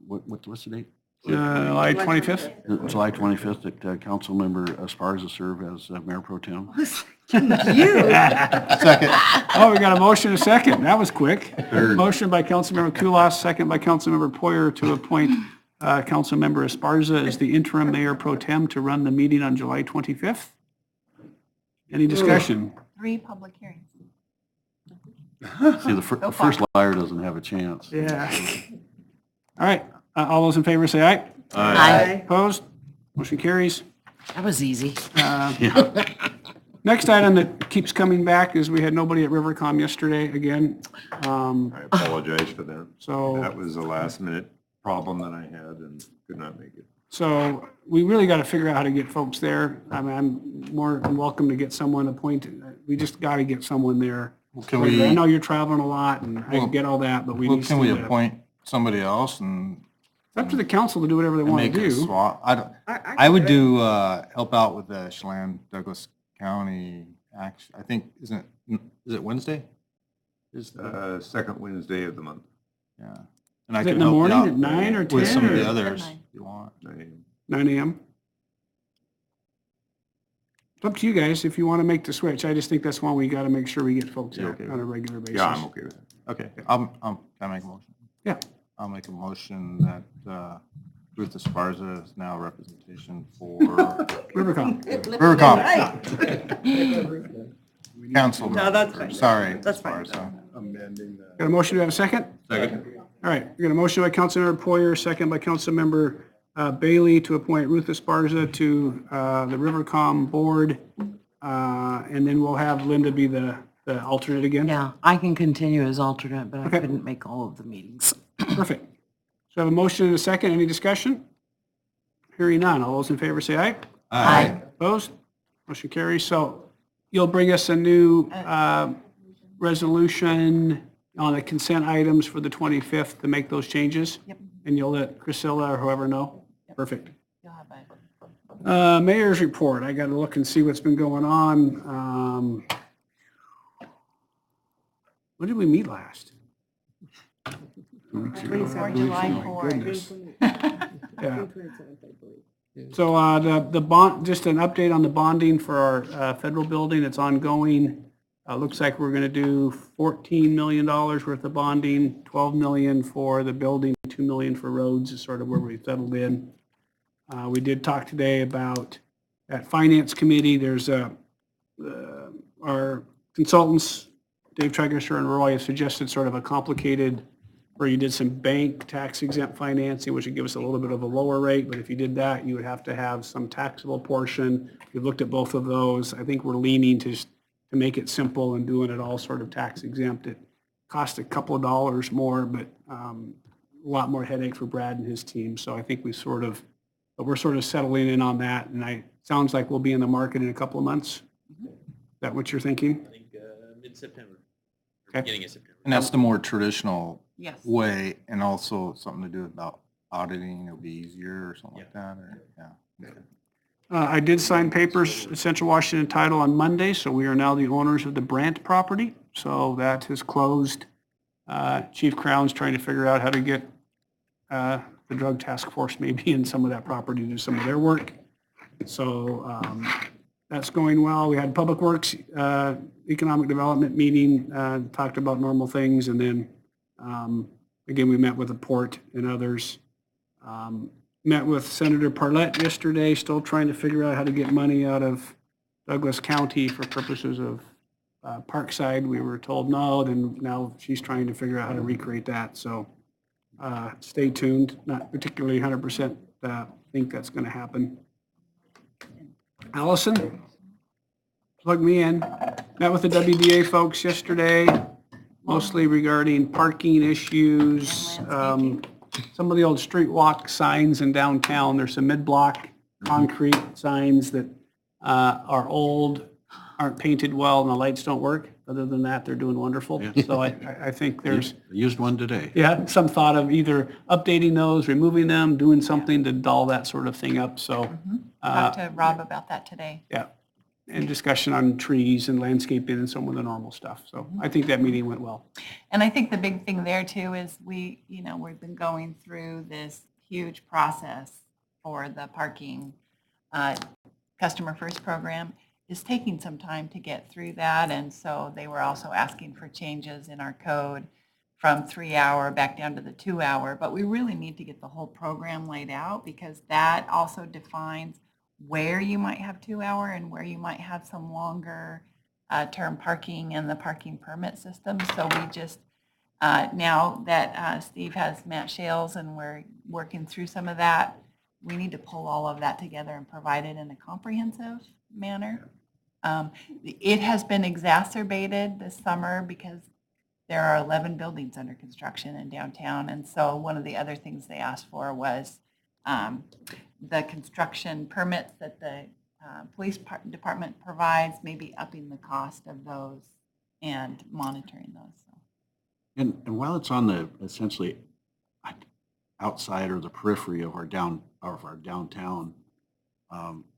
what's the date? July 25th? July 25th, that Councilmember Esparza serve as Mayor Pro Tem. Second. Oh, we got a motion and a second. That was quick. Third. Motion by Councilmember Kulas, second by Councilmember Poyer to appoint Councilmember Esparza as the interim Mayor Pro Tem to run the meeting on July 25th. Any discussion? 3 public hearings. See, the first liar doesn't have a chance. Yeah. All right. All those in favor say aye. Aye. Opposed? Motion carries. That was easy. Next item that keeps coming back is we had nobody at Rivercom yesterday again. I apologize for that. So That was a last minute problem that I had and could not make it. So we really got to figure out how to get folks there. I mean, I'm more than welcome to get someone appointed. We just got to get someone there. Can we? I know you're traveling a lot and I get all that, but we need to. Can we appoint somebody else and? It's up to the council to do whatever they want to Make a do. swap? I would do, help out with the Chelan Douglas County action. I think, is it Wednesday? Second Wednesday of the month. Yeah. And I Is it can in the help you morning out at 9 or 10? with some of the or others if you want. 9 a.m.? It's up to you guys if you want to make the switch. I just think that's one we got to make sure we get folks there on a regular basis. Yeah, I'm okay with that. Okay, can I make a motion? Yeah. I'll make a motion that Ruth Esparza is now representation for Rivercom. Council. No, that's fine. Sorry. That's fine. Esparza. Amending that. Got a motion, do we have a second? Second. All right, we got a motion by Councilmember Poyer, second by Councilmember Bailey to appoint Ruth Esparza to the Rivercom Board. And then we'll have Linda be the alternate again. Yeah, I can continue as alternate, but I Okay. couldn't make all of the meetings. Perfect. So I have a motion and a second. Any discussion? Hearing none. All those in favor say aye. Aye. Opposed? Motion carries. So you'll bring us a new resolution on the consent items for the 25th to make those changes? Yep. And you'll let Priscilla or whoever know? Perfect. You'll have a- Mayor's report. I got to look and see what's been going on. When did we meet last? 2 weeks ago. Or July My 4th. goodness. Yeah. So the bond, just an update on the bonding for our federal building. It's ongoing. Looks like we're going to do $14 million worth of bonding, $12 million for the building, $2 million for roads is sort of where we settled in. We did talk today about at Finance Committee, there's our consultants, Dave Tragerser and Roy, have suggested sort of a complicated, where you did some bank tax exempt financing, which would give us a little bit of a lower rate, but if you did that, you would have to have some taxable portion. We've looked at both of those. I think we're leaning to make it simple and doing it all sort of tax exempt. It costs a couple of dollars more, but a lot more headache for Brad and his team. So I think we're sort of settling in on that, and sounds like we'll be in the market in a couple of months. Is that what you're thinking? I think mid-September, Okay. beginning of September. And that's the more traditional Yes. way, and also something to do about auditing, it'll be easier or something like that, or, yeah. Okay. I did sign papers at Central Washington Title on Monday, so we are now the owners of the Brandt property. So that has closed. Chief Crown's trying to figure out how to get the drug task force maybe in some of that property to do some of their work. So that's going well. We had Public Works Economic Development meeting, talked about normal things, and then again, we met with the port and others. Met with Senator Parlett yesterday, still trying to figure out how to get money out of Douglas County for purposes of Parkside. We were told no, then now she's trying to figure out how to recreate that. So stay tuned. Not particularly 100% think that's going to happen. Allison, plug me in. Met with the WDA folks yesterday, mostly regarding parking issues. Some of the old street walk signs in downtown, there's some mid-block concrete signs that are old, aren't painted well, and the lights don't work. Other than that, they're doing wonderful. Yeah. So I think there's, I used one today. yeah, some thought of either updating those, removing them, doing something to doll that sort of thing up, so. Talked to Rob about that today. Yeah, and discussion on trees and landscaping and some of the normal stuff. So I think that meeting went well. And I think the big thing there too is we've been going through this huge process for the parking Customer First program is taking some time to get through that. And so they were also asking for changes in our code from 3-hour back down to the 2-hour. But we really need to get the whole program laid out because that also defines where you might have 2-hour and where you might have some longer term parking and the parking permit system. So we just, now that Steve has Matt Shales and we're working through some of that, we need to pull all of that together and provide it in a comprehensive manner. It has been exacerbated this summer because there are 11 buildings under construction in downtown. And so one of the other things they asked for was the construction permits that the police department provides, maybe upping the cost of those and monitoring those. So. And while it's on the essentially outside or the periphery of our downtown,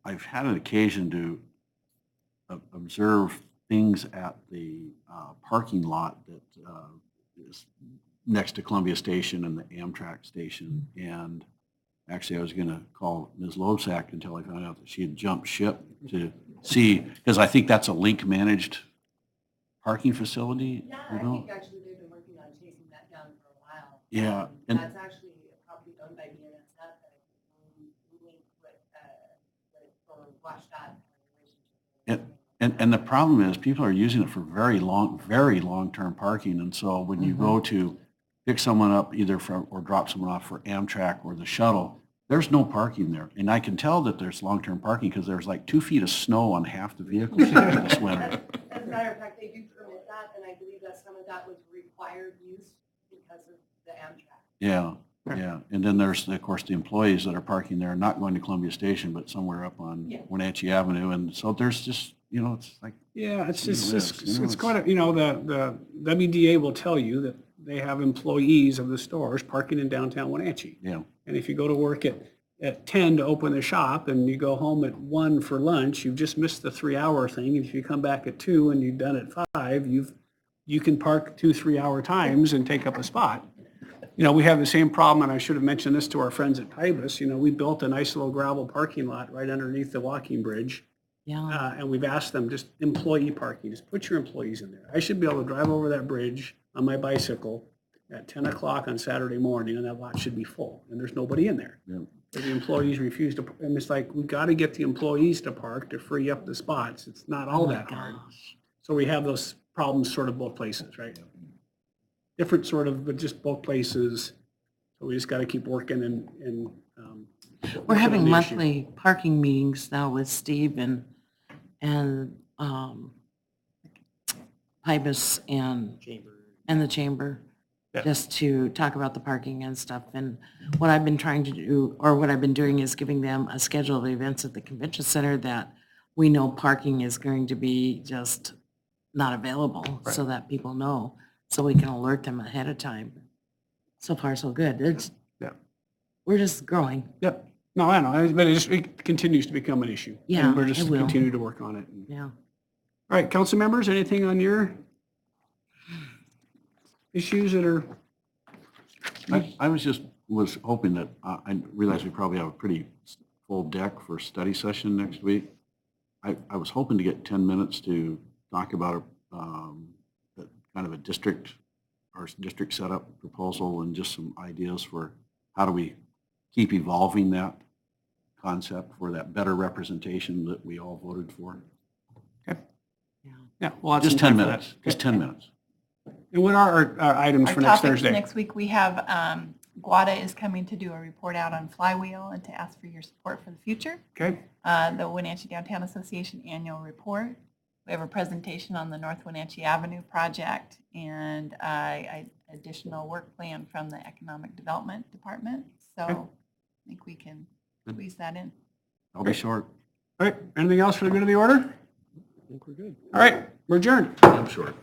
I've had an occasion to observe things at the parking lot that is next to Columbia Station and the Amtrak station. And actually, I was going to call Ms. Loebsack until I found out that she had jumped ship to see, because I think that's a Link managed parking facility. Yeah, you I know? think actually they've been working on chasing that down for a while. Yeah. And That's actually a property owned by BNSF that Link or WashDOT. And the problem is people are using it for very long-term parking. And so when you go to pick someone up either from, or drop someone off for Amtrak or the shuttle, there's no parking there. And I can tell that there's long-term parking because there's like 2 feet of snow on half the vehicles this winter. As a matter of fact, they do permit that, and I believe that some of that was required use because of the Amtrak. Yeah, yeah. And then there's, of course, the employees that are parking there, not going to Columbia Station, but somewhere up on Wenatchee Avenue. And so there's just, it's like. Yeah, it's quite a, the WDA will tell you that they have employees of the stores parking in downtown Wenatchee. Yeah. And if you go to work at 10 to open the shop and you go home at 1 for lunch, you've just missed the 3-hour thing. If you come back at 2 and you've done at 5, you can park 2 3-hour times and take up a spot. We have the same problem, and I should have mentioned this to our friends at Pybus. We built a nice little gravel parking lot right underneath the walking bridge. Yeah. And we've asked them, just employee parking, just put your employees in there. I should be able to drive over that bridge on my bicycle at 10 o'clock on Saturday morning, and that lot should be full, and there's nobody in there. Yeah. The employees refuse to, and it's like, we got to get the employees to park to free up the spots. It's not all that hard. So we have those problems sort of both places, right? Different sort of, but just both places. So we just got to keep working and We're having monthly parking meetings now with Steve and Pybus and the chamber, just to talk about the parking and stuff. And what I've been trying to do, or what I've been doing, is giving them a schedule of events at the convention center that we know parking is going to be just not available, so that people know, so we can alert them ahead of time. So far, so good. We're just growing. Yep. No, I know, but it continues to become an issue. Yeah, And we're just it will. continue to work on it. Yeah. All right, council members, anything on your issues that are? I was hoping that, I realize we probably have a pretty full deck for study session next week. I was hoping to get 10 minutes to talk about kind of a district setup proposal and just some ideas for how do we keep evolving that concept for that better representation that we all voted for. Okay. Yeah. Well, Just 10 minutes, just 10 minutes. And what are our items Our for next topics Thursday? next week, we have GWADA is coming to do a report out on Flywheel and to ask for your support for the future. Okay. The Wenatchee Downtown Association annual report. We have a presentation on the North Wenatchee Avenue project and additional work plan from the Economic Development Department. So I think we can squeeze that in. I'll be short. All right. Anything else for the good of the order? I think we're good. All right. We're adjourned. I'm short.